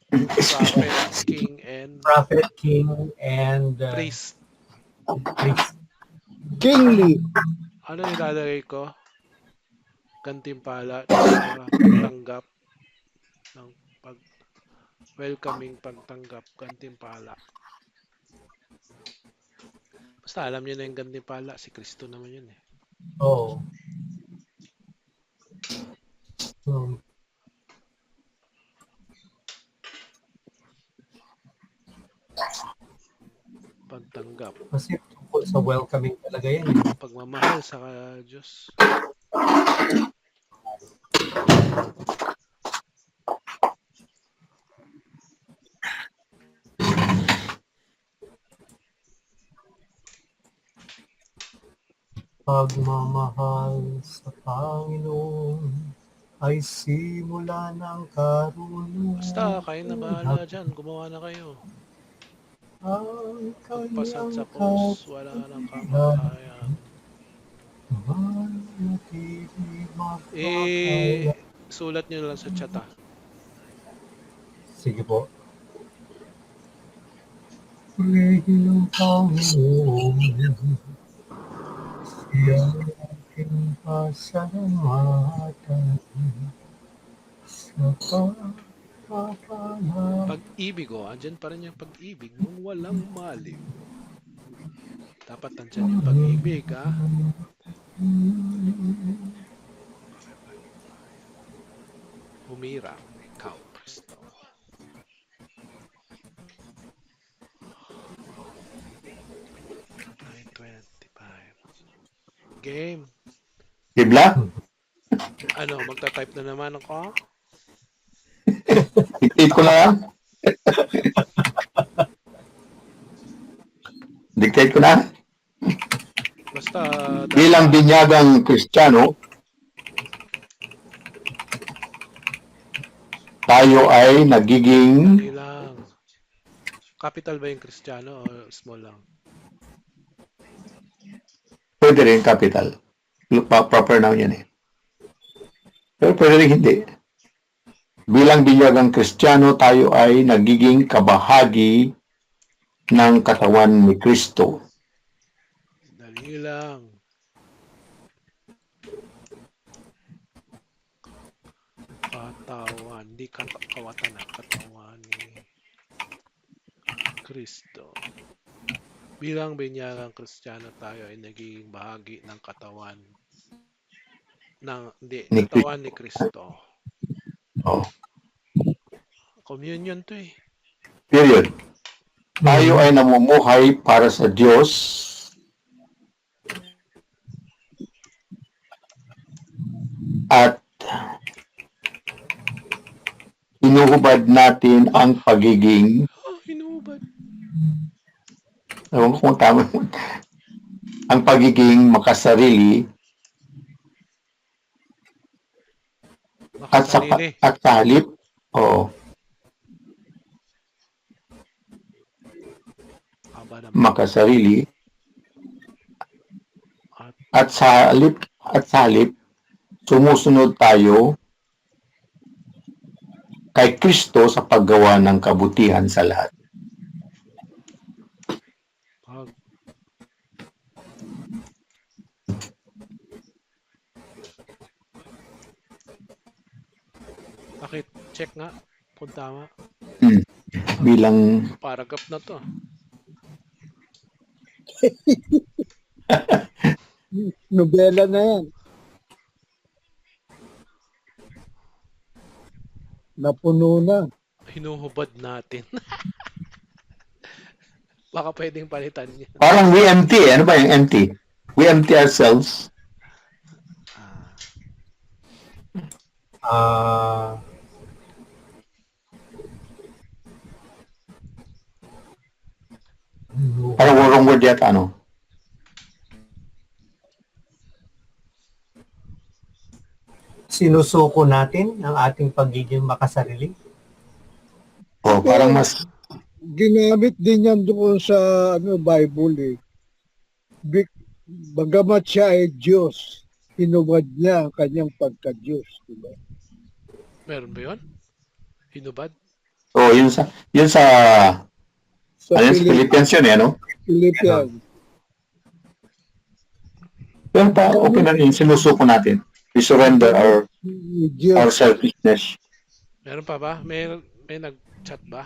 [SPEAKER 3] Prophet, king, and
[SPEAKER 4] prophet, king, and
[SPEAKER 3] priest.
[SPEAKER 4] priest.
[SPEAKER 1] Kingly.
[SPEAKER 3] Ano nilalagay ko? Gantimpala sa pagtanggap ng pag welcoming pagtanggap, gantimpala. Basta alam niyo na yung gantimpala, si Kristo naman yun eh.
[SPEAKER 4] Oo. So,
[SPEAKER 3] Pagtanggap,
[SPEAKER 4] kasi tungkol sa welcoming talaga yan. Eh.
[SPEAKER 3] pagmamahal sa Diyos.
[SPEAKER 4] Pagmamahal sa Panginoon ay simula ng
[SPEAKER 3] Basta
[SPEAKER 4] karunungan.
[SPEAKER 3] kayo na bahala dyan, gumawa na kayo.
[SPEAKER 4] Ang
[SPEAKER 3] Pagpasad
[SPEAKER 4] kanyang
[SPEAKER 3] sa krus, wala nang
[SPEAKER 4] kabutihan,
[SPEAKER 3] kamatayan.
[SPEAKER 4] manatili magpakaya.
[SPEAKER 3] Sulat nyo lang sa chat ah.
[SPEAKER 4] Sige po. Purihin ng Panginoon, siya aking pasalamatan sa pagpapala.
[SPEAKER 3] Pag-ibig andyan pa rin yung pag-ibig nung walang maliw. Dapat nandyan yung pag-ibig ah. Humirang, ikaw, Kristo. Game.
[SPEAKER 2] Bibla?
[SPEAKER 3] Ano, magta-type na naman ako?
[SPEAKER 2] Dictate ko na. Dictate ko na.
[SPEAKER 3] Basta
[SPEAKER 2] Bilang binyagang Kristiyano, tayo ay nagiging
[SPEAKER 3] dali lang. Capital ba yung Kristiyano o small lang?
[SPEAKER 2] pwede rin capital. Proper noun yan eh. Pero pwede rin hindi. Bilang binyagang Kristiyano, tayo ay nagiging kabahagi ng katawan ni Kristo.
[SPEAKER 3] Dali lang. Katawan, di kawatan na katawan ni Kristo. Bilang binyagang Kristiyano tayo ay nagiging bahagi ng katawan
[SPEAKER 2] Ni
[SPEAKER 3] katawan ni Kristo.
[SPEAKER 2] Oh,
[SPEAKER 3] Communion to eh.
[SPEAKER 2] period. Tayo ay namumuhay para sa Diyos at inuhubad natin ang pagiging
[SPEAKER 3] Hinubad.
[SPEAKER 2] ewan ko kung tama ang pagiging makasarili
[SPEAKER 3] Makasarili.
[SPEAKER 2] at sa halip
[SPEAKER 3] Aba naman.
[SPEAKER 2] makasarili at sa halip sumusunod tayo kay Kristo sa paggawa ng kabutihan sa lahat.
[SPEAKER 3] Bakit? Check nga kung tama.
[SPEAKER 2] Bilang
[SPEAKER 3] Paragraph na to.
[SPEAKER 1] Nobela na yan. Napuno na.
[SPEAKER 3] Hinuhubad natin. Baka pwedeng palitan niya.
[SPEAKER 2] parang we empty. Ano ba yung empty? We empty ourselves. Parang wrong word yata, ano?
[SPEAKER 4] Sinusuko natin ang ating pagiging makasarili.
[SPEAKER 2] O parang mas
[SPEAKER 1] Ginamit din yan doon sa Bible eh. Big, bagamat siya ay Diyos, hinubad niya ang kanyang pagka-Diyos. Diba?
[SPEAKER 3] Meron ba yun? Hinubad?
[SPEAKER 2] yun sa
[SPEAKER 1] Sa
[SPEAKER 2] ano yun, sa Philippians yun, ano?
[SPEAKER 1] Philippians.
[SPEAKER 2] Pero pa, okay na rin, sinusuko natin. We surrender our
[SPEAKER 1] Diyos.
[SPEAKER 2] selfishness.
[SPEAKER 3] Meron pa ba? May nag-chat ba?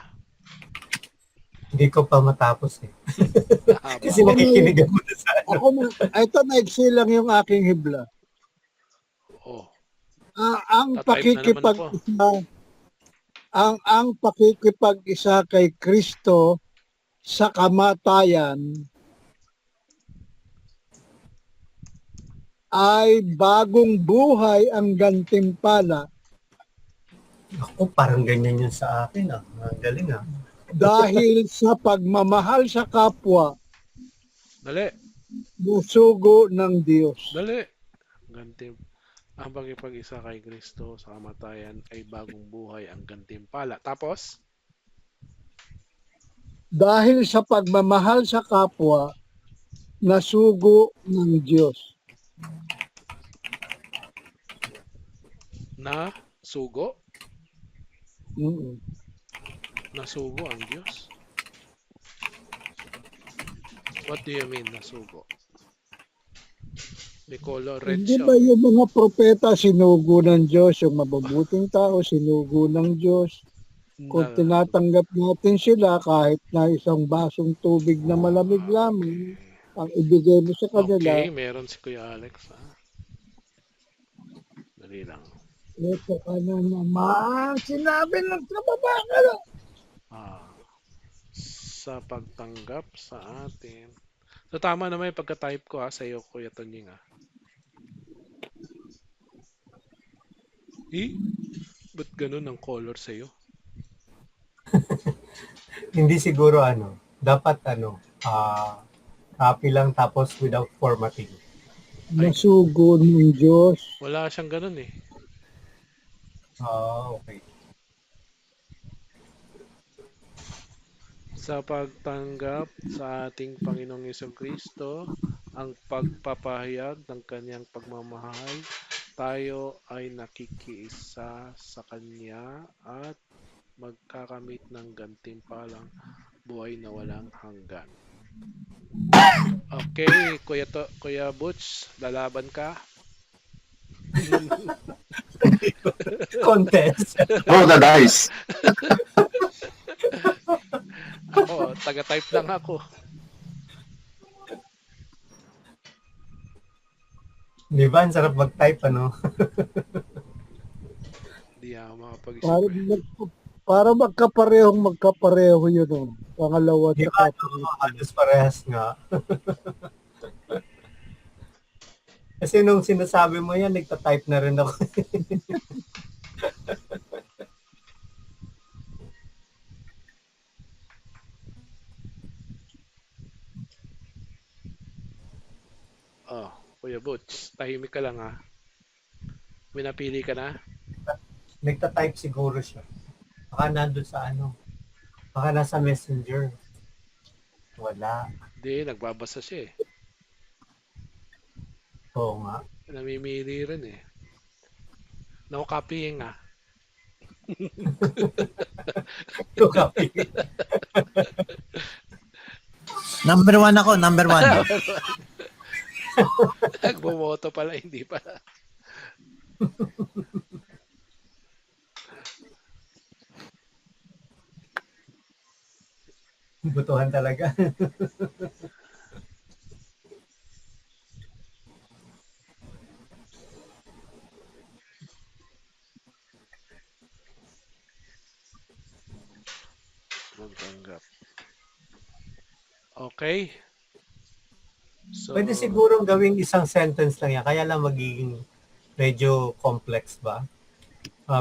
[SPEAKER 4] Hindi ko pa matapos eh.
[SPEAKER 3] Haba.
[SPEAKER 4] Kasi nakikinig ako na sa
[SPEAKER 1] Ako, ito naiksi lang yung aking hibla.
[SPEAKER 3] Oh,
[SPEAKER 1] Ang
[SPEAKER 3] Tatype na naman
[SPEAKER 1] pakikipag-isa, ang pakikipag-isa kay Kristo sa kamatayan ay bagong buhay ang gantimpala
[SPEAKER 4] Ako, parang ganyan yun sa akin. Ang galing ah.
[SPEAKER 1] dahil sa pagmamahal sa kapwa,
[SPEAKER 3] dali.
[SPEAKER 1] musugo ng Diyos.
[SPEAKER 3] Dali. Gantim. Ang pagkipag-isa kay Kristo sa kamatayan ay bagong buhay ang gantimpala. Tapos,
[SPEAKER 1] Dahil sa pagmamahal sa kapwa, nasugo ng Diyos.
[SPEAKER 3] na sugo?
[SPEAKER 1] Mm.
[SPEAKER 3] Nasugo ang Diyos? What do you mean, nasugo? Nicolo
[SPEAKER 1] Hindi
[SPEAKER 3] Reccio.
[SPEAKER 1] ba yung mga propeta sinugo ng Diyos, yung mabubuting tao sinugo ng Diyos? Kung tinatanggap natin sila kahit na isang basong tubig na malamig lamang, ang ibigay mo sa kanila,
[SPEAKER 3] Okay, meron si Kuya Alex. Ha? Dali lang.
[SPEAKER 1] ito ka na naman, sinabi ng kababa ka na.
[SPEAKER 3] Sa pagtanggap sa atin. So, tama naman yung pagka-type ko sa iyo, Kuya Tonying. Ba't ganun ang color sa iyo?
[SPEAKER 4] Hindi siguro dapat copy lang tapos without formatting.
[SPEAKER 1] Nasugo ng Diyos.
[SPEAKER 3] Wala siyang ganun eh.
[SPEAKER 4] Okay.
[SPEAKER 3] Sa pagtanggap sa ating Panginoong Jesucristo, ang pagpapahayag ng kanyang pagmamahal, tayo ay nakikiisa sa kanya at magkakamit ng gantimpalang buhay na walang hanggan. Okay, Kuya Butch, lalaban ka?
[SPEAKER 4] Contest.
[SPEAKER 2] Roll the dice.
[SPEAKER 3] Ako, taga-type lang ako.
[SPEAKER 4] Di ba? Ang sarap mag-type,
[SPEAKER 3] Hindi ako makapag-isip
[SPEAKER 1] Para,
[SPEAKER 3] eh.
[SPEAKER 1] para magkapareho yun. Pangalawa
[SPEAKER 4] Di
[SPEAKER 1] sa
[SPEAKER 4] ba?
[SPEAKER 1] kapatid.
[SPEAKER 4] Halos parehas nga. Kasi nung sinasabi mo yan, nagta-type na rin ako.
[SPEAKER 3] Kuya Butch, tahimik ka lang ha. May napili ka na?
[SPEAKER 4] Nagta-type siguro siya. Baka nandun sa baka nasa messenger. Wala.
[SPEAKER 3] Hindi, nagbabasa siya eh.
[SPEAKER 4] Oo nga.
[SPEAKER 3] Namimili rin eh. No copying ah.
[SPEAKER 4] Ito copy.
[SPEAKER 5] Number 1 ako, number 1.
[SPEAKER 3] Nagboboto pala, hindi pala.
[SPEAKER 4] Butuhan talaga.
[SPEAKER 3] Magtanggap. Okay. So,
[SPEAKER 4] Pwede siguro gawing isang sentence lang yan. Kaya lang magiging medyo complex ba?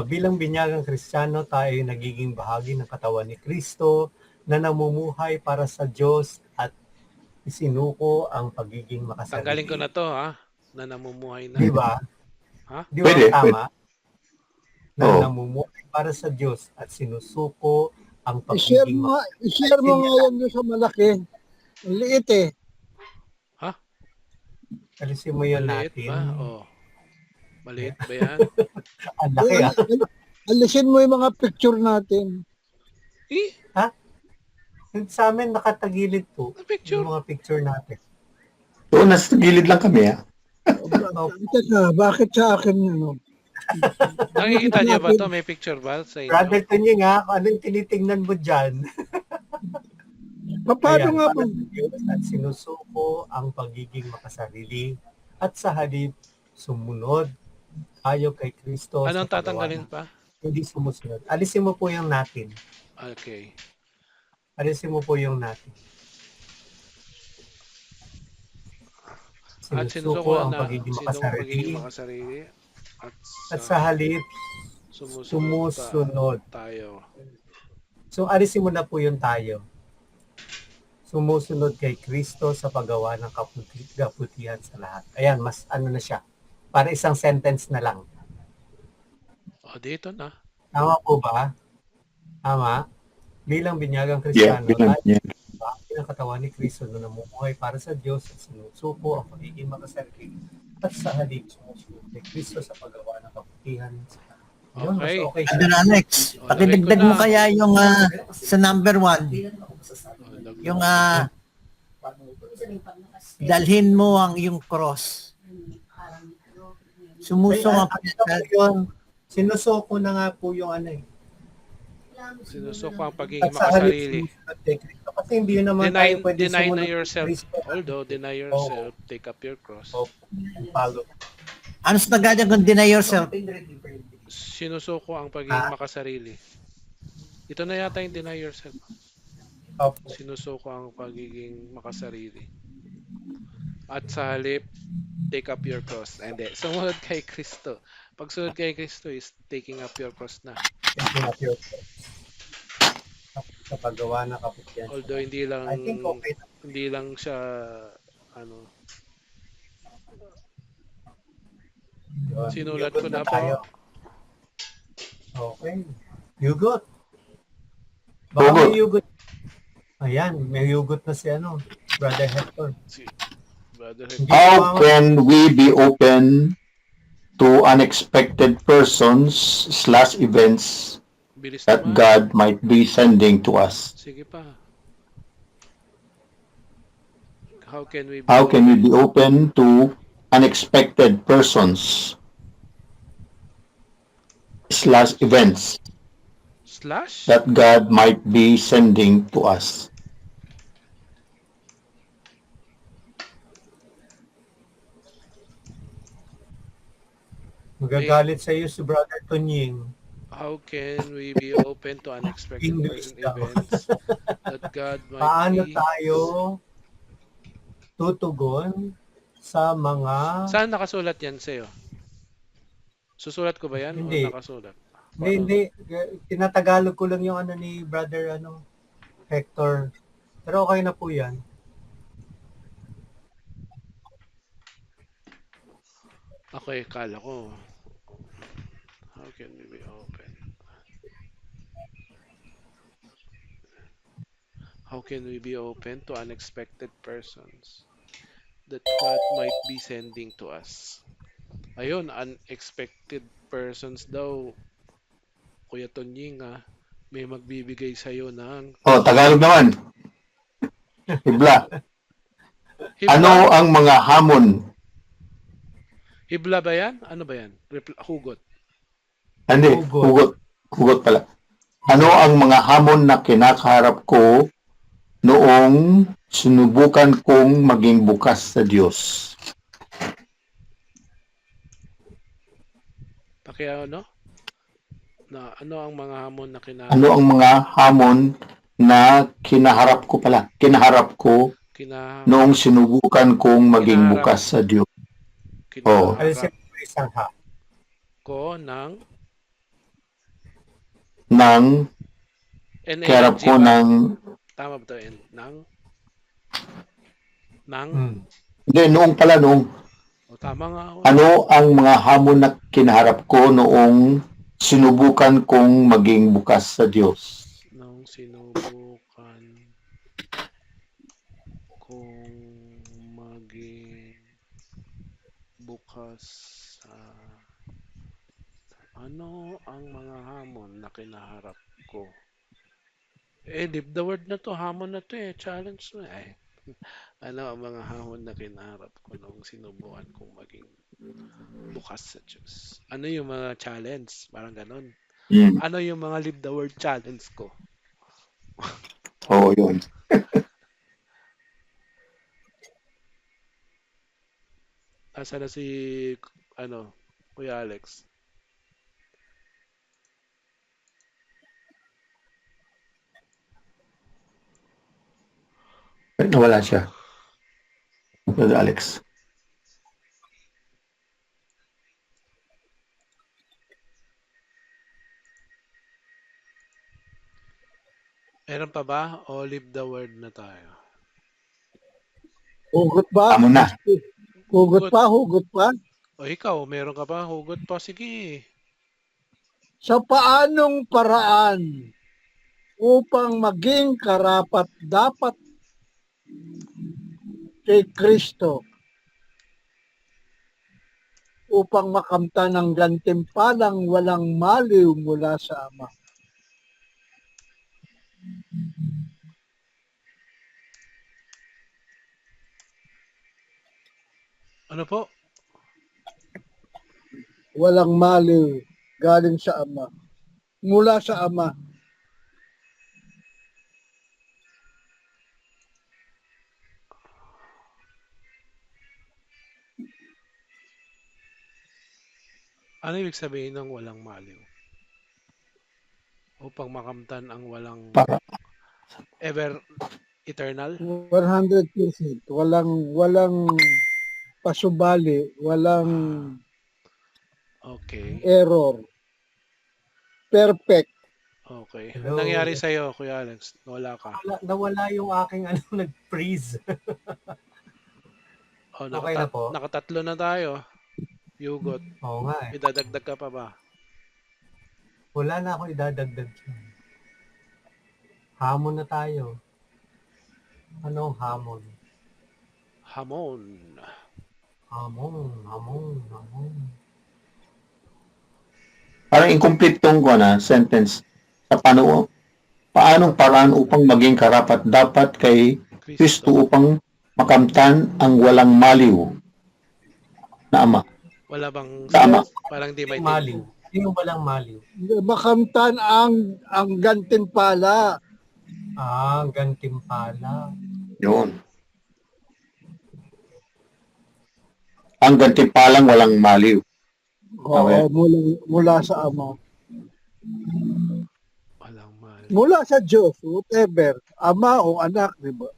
[SPEAKER 4] Bilang binyagang Kristiyano, tayo ay nagiging bahagi ng katawan ni Kristo na namumuhay para sa Diyos at isinuko ang pagiging makasarili.
[SPEAKER 3] tanggalin ko na to ha. Na namumuhay na.
[SPEAKER 4] Di ba?
[SPEAKER 3] Ha?
[SPEAKER 4] Di ba
[SPEAKER 2] Pwede,
[SPEAKER 4] tama? Na
[SPEAKER 2] Oo.
[SPEAKER 4] namumuhay para sa Diyos at sinusuko ang
[SPEAKER 1] I-share
[SPEAKER 4] pagiging
[SPEAKER 1] mo, i-share mo nga yan doon sa malaki. Ang liit eh.
[SPEAKER 4] alisin mo yun
[SPEAKER 3] Maliit
[SPEAKER 4] natin.
[SPEAKER 3] ba? Oh. Maliit ba yan?
[SPEAKER 4] Ang laki ah.
[SPEAKER 1] Alisin mo yung mga picture natin.
[SPEAKER 3] Eh,
[SPEAKER 4] Sa amin nakatagilid po.
[SPEAKER 3] na picture.
[SPEAKER 4] Yung mga picture natin.
[SPEAKER 2] So, nasa gilid lang kami,
[SPEAKER 1] Bakit sa akin ano?
[SPEAKER 3] Nakikita niyo ba to? May picture ba sa inyo?
[SPEAKER 4] Brother Tunying ha, kung anong tinitingnan mo dyan?
[SPEAKER 1] Paano
[SPEAKER 4] Ayan,
[SPEAKER 1] nga
[SPEAKER 4] para
[SPEAKER 1] ba?
[SPEAKER 4] sa Diyos at sinusuko ang pagiging makasarili at sa halip sumunod tayo kay Kristo.
[SPEAKER 3] Anong
[SPEAKER 4] sa
[SPEAKER 3] tatanggalin
[SPEAKER 4] paggawa
[SPEAKER 3] pa?
[SPEAKER 4] ng- Hindi sumusunod. Alisin mo po yung natin.
[SPEAKER 3] Okay.
[SPEAKER 4] Alisin mo po yung natin.
[SPEAKER 3] At
[SPEAKER 4] Sinusuko ang
[SPEAKER 3] na
[SPEAKER 4] pagiging
[SPEAKER 3] sinong pagiging
[SPEAKER 4] makasarili
[SPEAKER 3] makasarili
[SPEAKER 4] at sa halip
[SPEAKER 3] sumusunod
[SPEAKER 4] sumusunod.
[SPEAKER 3] tayo.
[SPEAKER 4] So alisin mo na po yung tayo. Sumusunod kay Kristo sa paggawa ng kaputihan sa lahat. Ayan, mas ano na siya. Para isang sentence na lang.
[SPEAKER 3] O, dito na.
[SPEAKER 4] Tama po ba? Tama? Bilang binyagang
[SPEAKER 2] Yeah,
[SPEAKER 4] Kristiyano,
[SPEAKER 2] bilang
[SPEAKER 4] tayo ang katawan ni Kristo na namumuhay para sa Diyos at sinusuko ang pagiging makasarili at sa halip sumusunod kay Kristo sa paggawa ng kaputihan sa lahat. Yun, mas
[SPEAKER 3] Okay.
[SPEAKER 4] okay siya.
[SPEAKER 5] Brother Alex,
[SPEAKER 3] O,
[SPEAKER 5] pakidagdag
[SPEAKER 3] lagay ko
[SPEAKER 5] mo
[SPEAKER 3] na.
[SPEAKER 5] kaya yung sa number 1, yung dalhin mo ang yung cross. Sumusong ang
[SPEAKER 4] Ay, ano po yun? Sinusuko na nga po yung ano eh.
[SPEAKER 3] Sinusuko ang pagiging
[SPEAKER 4] At sa halip
[SPEAKER 3] makasarili.
[SPEAKER 4] sumusunod kay Kristo. Kasi hindi naman
[SPEAKER 3] Deny,
[SPEAKER 4] tayo pwede
[SPEAKER 3] deny na
[SPEAKER 4] sumunod kay
[SPEAKER 3] yourself.
[SPEAKER 4] Kristo.
[SPEAKER 3] Although, deny yourself, take up your cross.
[SPEAKER 4] Oh. Follow.
[SPEAKER 5] Ano sa Tagalog kung deny yourself?
[SPEAKER 3] Sinusuko ang pagiging makasarili. Ito na yata yung deny yourself.
[SPEAKER 4] Opo.
[SPEAKER 3] Sinusuko ang pagiging makasarili. At sa halip, take up your cross. Hindi, sumunod kay Kristo. Pag sunod kay Kristo is taking up your cross na.
[SPEAKER 4] Taking up your cross. Sa paggawa ng kaputihan.
[SPEAKER 3] Although hindi lang
[SPEAKER 4] I think okay na.
[SPEAKER 3] hindi lang siya ano,
[SPEAKER 4] Yun.
[SPEAKER 3] sinulat
[SPEAKER 4] Hugot
[SPEAKER 3] ko na
[SPEAKER 4] tayo.
[SPEAKER 3] po.
[SPEAKER 4] Okay. Hugot. Baka
[SPEAKER 2] Hugot.
[SPEAKER 4] may hugot. Ayan, may hugot na si ano, Brother Hector.
[SPEAKER 3] Si Brother
[SPEAKER 4] Hindi
[SPEAKER 2] How
[SPEAKER 4] ko
[SPEAKER 2] can we be open to unexpected persons / events
[SPEAKER 3] bilis
[SPEAKER 2] that
[SPEAKER 3] naman.
[SPEAKER 2] God might be sending to us?
[SPEAKER 3] Sige pa. How can we
[SPEAKER 2] How can we be open to unexpected persons / events
[SPEAKER 3] slash?
[SPEAKER 2] that God might be sending to us?
[SPEAKER 4] magagalit sa iyo si Brother Tunying.
[SPEAKER 3] How can we be open to unexpected
[SPEAKER 4] English
[SPEAKER 3] person
[SPEAKER 4] daw.
[SPEAKER 3] events that God might
[SPEAKER 4] Paano
[SPEAKER 3] be...
[SPEAKER 4] tayo tutugon sa mga...
[SPEAKER 3] Saan nakasulat yan sa'yo? Susulat ko ba yan
[SPEAKER 4] Hindi.
[SPEAKER 3] o nakasulat?
[SPEAKER 4] Hindi. Tinatagalog ko lang yung ano ni Brother Hector. Pero okay na po yan.
[SPEAKER 3] Okay, kala ko. How can we be open? How can we be open to unexpected persons that God might be sending to us? Ayun, unexpected persons daw. Kuya Tonying, may magbibigay sa'yo ng...
[SPEAKER 2] Oh, Tagalog naman. Hibla.
[SPEAKER 3] Hibla,
[SPEAKER 2] Ano ang mga hamon?
[SPEAKER 3] Hibla ba yan? Ano ba yan? Hugot.
[SPEAKER 2] Hindi,
[SPEAKER 4] Hugot.
[SPEAKER 2] hugot. Hugot pala. Ano ang mga hamon na kinakaharap ko noong sinubukan kong maging bukas sa Diyos?
[SPEAKER 3] Ano? Na ano ang mga hamon na
[SPEAKER 2] Ano ang mga hamon na kinaharap ko noong sinubukan kong maging
[SPEAKER 3] Kinaharap.
[SPEAKER 2] bukas sa Diyos? Oo.
[SPEAKER 4] Alisin mo isang ha.
[SPEAKER 3] ko ng
[SPEAKER 2] Kiharap ko
[SPEAKER 3] ba?
[SPEAKER 2] ng
[SPEAKER 3] Tama ba ito? Ng
[SPEAKER 4] Hmm.
[SPEAKER 2] hindi, noong.
[SPEAKER 3] o Tama nga.
[SPEAKER 2] Ano ang mga hamon na kinaharap ko noong sinubukan kong maging bukas sa Diyos?
[SPEAKER 3] Nung sinubukan kong maging bukas sa ano ang mga hamon na kinaharap ko? Leave the word na to, hamon na to challenge na Ano ang mga hamon na kinaharap ko nung sinubukan kong maging bukas sa Diyos? Ano yung mga challenge? Parang ganun.
[SPEAKER 2] Hmm.
[SPEAKER 3] Ano yung mga leave the word challenge ko?
[SPEAKER 2] Oo, yun.
[SPEAKER 3] Asa na si, Kuya Alex?
[SPEAKER 2] Nawala siya. Brother Alex.
[SPEAKER 3] Meron pa ba? O leave the word na tayo?
[SPEAKER 1] Hugot ba?
[SPEAKER 2] Hamon na.
[SPEAKER 1] Hugot pa, hugot pa.
[SPEAKER 3] O ikaw, meron ka ba? Hugot pa, sige.
[SPEAKER 1] Sa paanong paraan upang maging karapat dapat kay Kristo upang makamtan ang gantimpalang walang maliw mula sa Ama.
[SPEAKER 3] Ano po?
[SPEAKER 1] Walang maliw galing sa Ama. Mula sa Ama.
[SPEAKER 3] Ano ibig sabihin ng walang maliw? Upang makamtan ang walang
[SPEAKER 2] Para
[SPEAKER 3] ever eternal?
[SPEAKER 1] 100%. Walang pasubali, walang
[SPEAKER 3] Okay.
[SPEAKER 1] error. Perfect.
[SPEAKER 3] Okay.
[SPEAKER 4] Hello.
[SPEAKER 3] Anong nangyari sa'yo, Kuya Alex? Wala ka.
[SPEAKER 4] Nawala yung aking nag-freeze.
[SPEAKER 3] Oh,
[SPEAKER 4] Okay na po.
[SPEAKER 3] nakatatlo na tayo. Yugot.
[SPEAKER 4] Oo nga
[SPEAKER 3] May dadagdag ka pa ba?
[SPEAKER 4] Wala na ako idadagdag dyan. Hamon na tayo. Anong hamon?
[SPEAKER 3] Hamon.
[SPEAKER 4] Hamon.
[SPEAKER 2] parang incomplete tong sentence. Sa paanong paraan upang maging karapat dapat kay Kristo upang makamtan ang walang maliw na Ama.
[SPEAKER 3] Wala bang
[SPEAKER 2] Tama.
[SPEAKER 3] parang di may
[SPEAKER 4] Maliw. Yung walang maliw.
[SPEAKER 1] Makamtan ang gantimpala.
[SPEAKER 4] Gantimpala.
[SPEAKER 2] Yun. Ang gantimpalang walang maliw.
[SPEAKER 1] Oo,
[SPEAKER 2] Okay.
[SPEAKER 1] mula sa Ama.
[SPEAKER 3] walang maliw.
[SPEAKER 1] Mula sa Diyos, whatever. Ama o anak, di ba?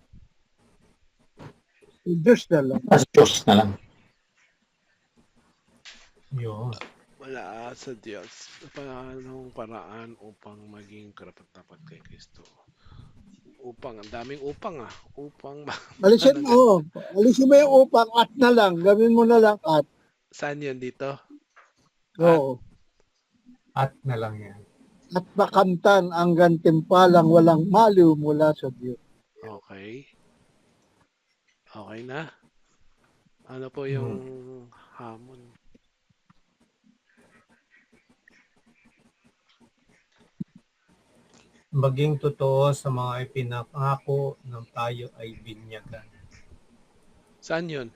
[SPEAKER 1] Diyos na lang.
[SPEAKER 2] Sa Diyos na lang.
[SPEAKER 4] Yun.
[SPEAKER 3] Wala sa Diyos. Paanong paraan upang maging karapat-dapat kay Kristo? Upang, ang daming upang Upang,
[SPEAKER 1] Alisin mo. Alisin mo yung upang at na lang. Gawin mo na lang at.
[SPEAKER 3] saan yun dito?
[SPEAKER 1] Oo.
[SPEAKER 4] At na lang yan.
[SPEAKER 1] At makamtan ang gantimpalang walang maliw mula sa Diyos.
[SPEAKER 3] Okay. Okay na? Ano po yung hamon?
[SPEAKER 4] Maging totoo sa mga ipinangako ng tayo ay binyagan.
[SPEAKER 3] Saan yun?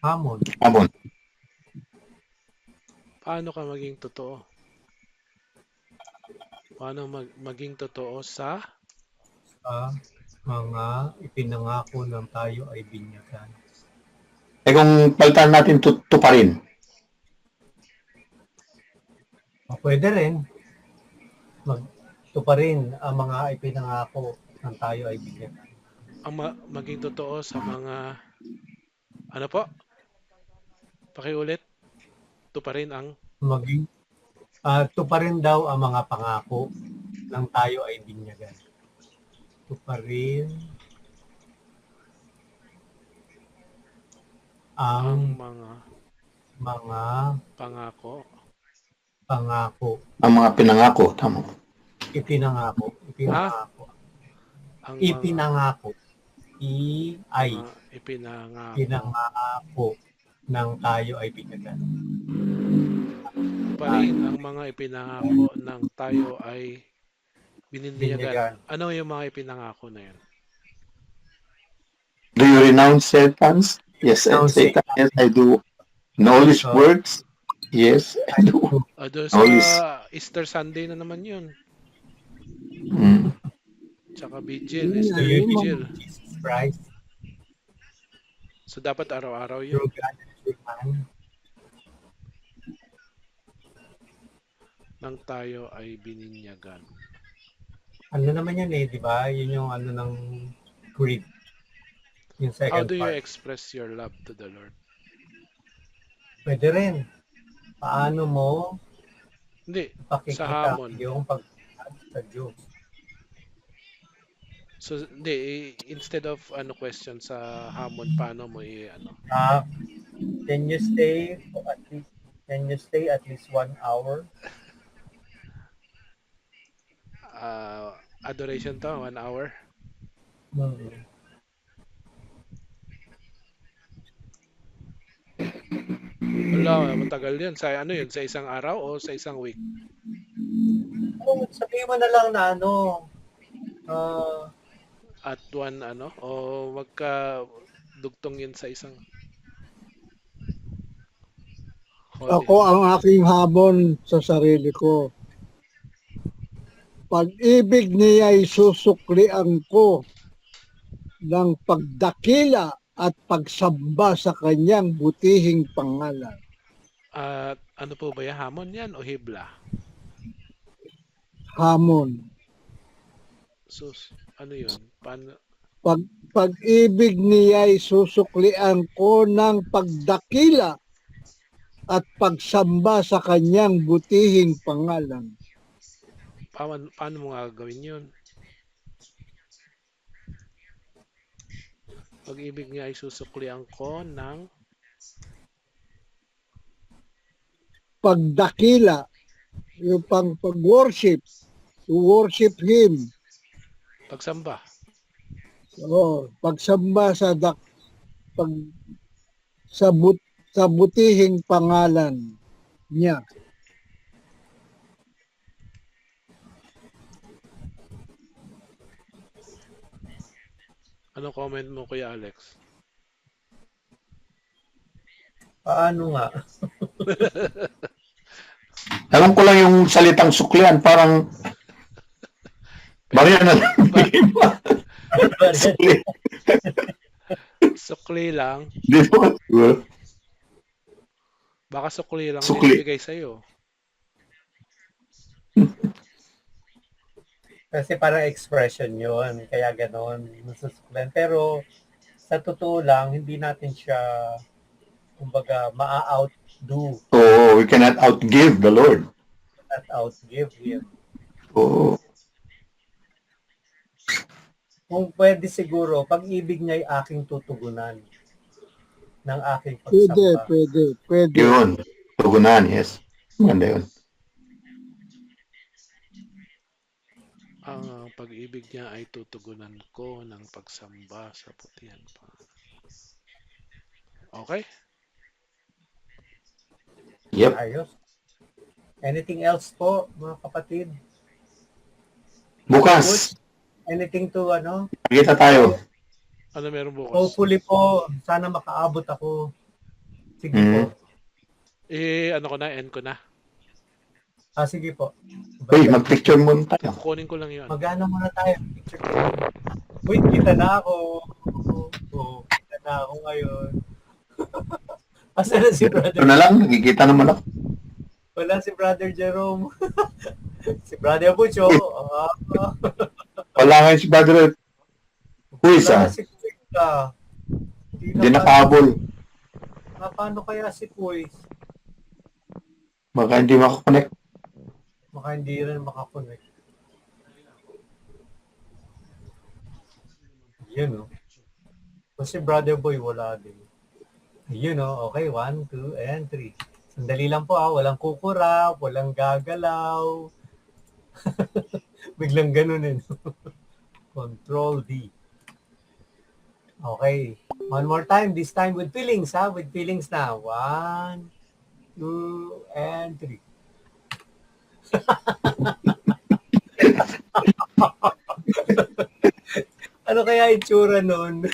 [SPEAKER 4] Hamon.
[SPEAKER 2] Amon.
[SPEAKER 3] Paano ka maging totoo? Paano maging totoo sa
[SPEAKER 4] Sa mga ipinangako ng tayo ay binyagan.
[SPEAKER 2] Kung palitan natin to pa rin.
[SPEAKER 4] Pwede rin. Tuparin ang mga ipinangako ng tayo ay binyagan.
[SPEAKER 3] ang maging totoo sa mga ano po? Pakiulit. Ito pa rin ang
[SPEAKER 4] Maging tuparin daw ang mga pangako ng tayo ay binyagan. Tuparin
[SPEAKER 3] ang
[SPEAKER 4] ang
[SPEAKER 3] mga
[SPEAKER 4] mga
[SPEAKER 3] pangako
[SPEAKER 4] pangako.
[SPEAKER 2] Ang mga pinangako, tama.
[SPEAKER 4] Ipinangako. Ipinangako.
[SPEAKER 3] ang mga
[SPEAKER 4] Ipinangako. Ay.
[SPEAKER 3] mga ipinangako
[SPEAKER 4] Pinangako ng tayo ay binyagan.
[SPEAKER 3] parin ang mga ipinangako ng tayo ay bininyagan.
[SPEAKER 4] Binyagan.
[SPEAKER 3] Ano yung mga ipinangako na yun?
[SPEAKER 2] Do you renounce Satan? Yes,
[SPEAKER 4] Renounce
[SPEAKER 2] Satan. Yes, I do. Know his
[SPEAKER 4] Oh.
[SPEAKER 2] works? Yes, I do.
[SPEAKER 3] Doon
[SPEAKER 2] Oh, yes.
[SPEAKER 3] sa Easter Sunday na naman yun.
[SPEAKER 2] Mm.
[SPEAKER 3] Tsaka Vigil,
[SPEAKER 1] Yun
[SPEAKER 3] Easter
[SPEAKER 1] nga, yun,
[SPEAKER 3] Vigil.
[SPEAKER 4] Jesus Christ,
[SPEAKER 3] So dapat araw-araw yun.
[SPEAKER 4] through God and through man.
[SPEAKER 3] Nang tayo ay bininyagan.
[SPEAKER 4] Ano naman yan di ba? Yun yung ano ng creed. Yung
[SPEAKER 3] How
[SPEAKER 4] second
[SPEAKER 3] do you
[SPEAKER 4] part.
[SPEAKER 3] express your love to the Lord?
[SPEAKER 4] Pwede rin. Paano mo
[SPEAKER 3] Hindi,
[SPEAKER 4] pakikita
[SPEAKER 3] sa hamon.
[SPEAKER 4] yung pagkakas sa Diyos?
[SPEAKER 3] So, hindi, instead of question sa hamon, paano mo
[SPEAKER 4] Can you stay at least 1 hour?
[SPEAKER 3] Adoration to, 1 hour?
[SPEAKER 4] Hmm.
[SPEAKER 3] Wala, matagal yun. Sa ano yun? Sa isang araw o sa isang week?
[SPEAKER 4] Oh, sabihin mo na lang na ano,
[SPEAKER 3] At one o magka dugtong yun sa isang holy.
[SPEAKER 1] Ako ang aking hamon sa sarili ko. Pag-ibig niya'y susuklian ko ng pagdakila at pagsamba sa kanyang butihing pangalan.
[SPEAKER 3] At ano po ba yan? Hamon yan o hibla?
[SPEAKER 1] Hamon.
[SPEAKER 3] Sus, ano yun? Paano?
[SPEAKER 1] Pag-ibig niya'y susuklian ko ng pagdakila at pagsamba sa kanyang butihing pangalan.
[SPEAKER 3] Paano mo nga gagawin yun? Pag-ibig niya ay susuklian ko ng
[SPEAKER 1] Pagdakila, yung pag-worship, to worship Him.
[SPEAKER 3] pagsamba.
[SPEAKER 1] Pagsamba sa butihing pangalan niya.
[SPEAKER 3] Anong comment mo, Kuya Alex?
[SPEAKER 4] paano nga?
[SPEAKER 2] Alam ko lang yung salitang suklian, parang Maria na lang. Sukli.
[SPEAKER 3] Sukli lang.
[SPEAKER 2] Di ba?
[SPEAKER 3] Baka sukli lang
[SPEAKER 2] Sukli.
[SPEAKER 3] ibigay sa'yo.
[SPEAKER 4] Kasi parang expression yun, kaya ganon, masusuklan. Pero sa totoo lang, hindi natin siya, kumbaga, ma-outdo
[SPEAKER 2] Oh, we cannot outgive the Lord.
[SPEAKER 4] at outgive Him.
[SPEAKER 2] Oh,
[SPEAKER 4] Kung pwede siguro, pag-ibig niya ay aking tutugunan ng aking
[SPEAKER 1] Pwede,
[SPEAKER 4] pagsamba.
[SPEAKER 1] pwede.
[SPEAKER 2] yun. Tugunan, yes. Maganda yun.
[SPEAKER 3] Ang pag-ibig niya ay tutugunan ko ng pagsamba sa putihan pa. Okay?
[SPEAKER 2] Yep.
[SPEAKER 4] Ayos. Anything else po, mga kapatid?
[SPEAKER 2] Bukas,
[SPEAKER 4] Anything to,
[SPEAKER 2] kita tayo.
[SPEAKER 3] Ano meron bukas?
[SPEAKER 4] hopefully po, sana makaabot ako. Sige po.
[SPEAKER 3] Ano ko na, end ko na.
[SPEAKER 4] Sige po.
[SPEAKER 2] Uy, mag-picture muna tayo.
[SPEAKER 3] Kunin ko lang yun.
[SPEAKER 4] Magana muna tayo. Picture ko. Uy, kita na ako. Kita na ako ngayon. Asa na si
[SPEAKER 2] Ito
[SPEAKER 4] brother?
[SPEAKER 2] na lang, nakikita naman ako.
[SPEAKER 4] Wala si brother Jerome. Si brother Bucho.
[SPEAKER 2] Wala nga si Brother Quiz,
[SPEAKER 4] Wala
[SPEAKER 2] ah.
[SPEAKER 4] si Kuya.
[SPEAKER 2] Hindi nakahabol.
[SPEAKER 4] Paano kaya si Kuis?
[SPEAKER 2] Baka hindi makakonect.
[SPEAKER 4] Baka hindi rin makakonect. Yan o. Kasi brother boy wala din. Yun o. Okay, 1, 2, and 3. Sandali lang po walang kukurap, walang gagalaw. Biglang ganun eh. Control D. Okay. One more time. This time with feelings With feelings na. 1, 2, and 3. Ano kaya itsura nun?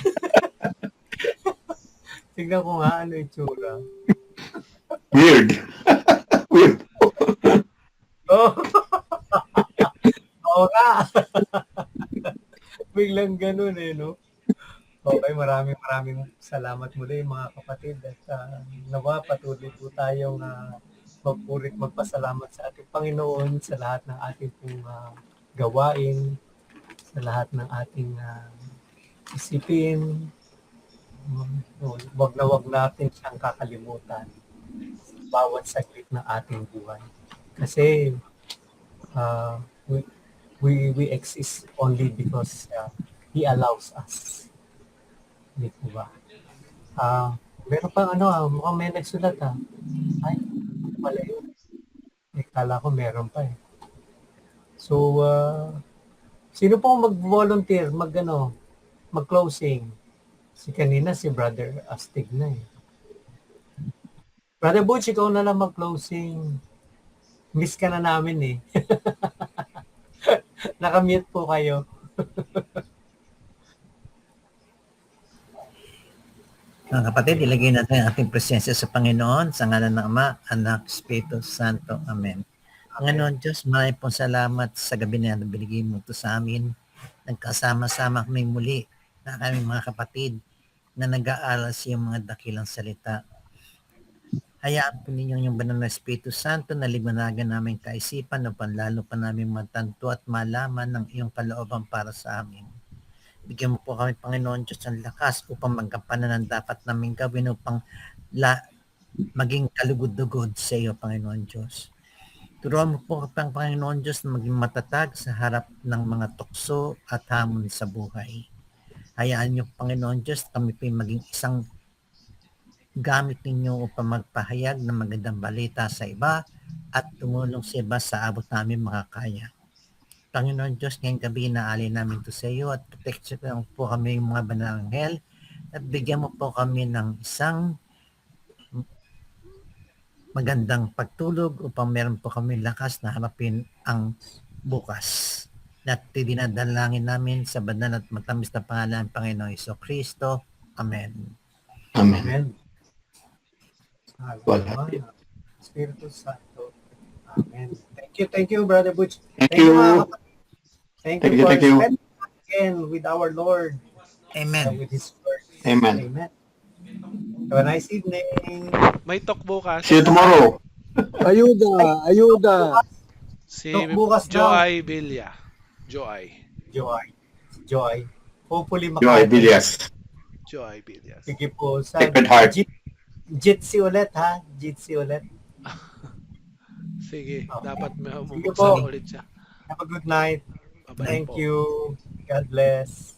[SPEAKER 4] Tignan ko nga ano itsura.
[SPEAKER 2] Weird. Weird.
[SPEAKER 4] Oh. Oo nga. Biglang ganun no? Okay, maraming salamat muli mga kapatid at nawa patuloy po tayong magpurit magpasalamat sa ating Panginoon sa lahat ng ating pong gawain, sa lahat ng ating isipin. Wag natin siyang kakalimutan sa bawat saglit ng ating buhay. Kasi we exist only because He allows us. Hindi po ba? Meron pang mukhang may nagsulat Ay, wala yun. Kala ko meron pa eh. So, sino pong mag-volunteer, mag-closing? Kanina si Brother Astig na eh. Brother Butch, ikaw na lang mag-closing. Miss ka na namin eh. Nakamute po kayo.
[SPEAKER 5] Mga kapatid, ilagay natin ang ating presensya sa Panginoon sa ngalan ng Ama, Anak, Espiritu Santo. Amen. Panginoon Diyos, maraming pong salamat sa gabi na binigay mo ito sa amin. Nagkasama-sama kami muli na aming mga kapatid na nag-aaral sa iyong mga dakilang salita. Hayaan po ninyo yung banal na Espiritu Santo na liwanagan namin kaisipan upang lalo pa namin matanto at malaman ng iyong kalooban para sa amin. Bigyan mo po kami, Panginoon Diyos, ng lakas upang magkampanan ng dapat namin gawin upang maging kalugod-dugod sa iyo, Panginoon Diyos. Turuan mo po kami, Panginoon Diyos, na maging matatag sa harap ng mga tukso at hamon sa buhay. Hayaan niyo, Panginoon Diyos, kami po maging isang gamit ninyo upang magpahayag ng magandang balita sa iba at tumulong sa iba sa abot namin makakaya. Panginoon Diyos, ngayong gabi naaalay namin ito sa iyo at protection po kami yung mga banal anghel at bigyan mo po kami ng isang magandang pagtulog upang meron po kami lakas na harapin ang bukas. At dinadalangin namin sa banal at matamis na pangalan ng Panginoong Jesucristo. Amen.
[SPEAKER 2] Amen.
[SPEAKER 4] Wala. Espiritu Santo. Amen. Thank you, Brother Butch.
[SPEAKER 2] Thank you.
[SPEAKER 4] Mga kapatid. Thank you for
[SPEAKER 2] Thank you.
[SPEAKER 4] spending time again with our Lord.
[SPEAKER 5] Amen.
[SPEAKER 4] With His Word.
[SPEAKER 2] Amen.
[SPEAKER 4] Amen. Have a nice evening.
[SPEAKER 3] May talk bukas.
[SPEAKER 2] See you tomorrow.
[SPEAKER 1] Ayuda.
[SPEAKER 3] Si
[SPEAKER 4] Talk bukas
[SPEAKER 3] Joy Villa.
[SPEAKER 4] Joy. Hopefully
[SPEAKER 2] Joy Villas.
[SPEAKER 3] Joy Villas.
[SPEAKER 4] Sige po.
[SPEAKER 2] Sacred Heart.
[SPEAKER 4] Jitsi ulit ha. Jitsi ulit.
[SPEAKER 3] Sige,
[SPEAKER 4] Okay.
[SPEAKER 3] dapat may
[SPEAKER 4] Sige
[SPEAKER 3] bubuksan
[SPEAKER 4] po.
[SPEAKER 3] ulit siya.
[SPEAKER 4] Have a good night.
[SPEAKER 3] Bye-bye
[SPEAKER 4] Thank
[SPEAKER 3] po.
[SPEAKER 4] you. God bless.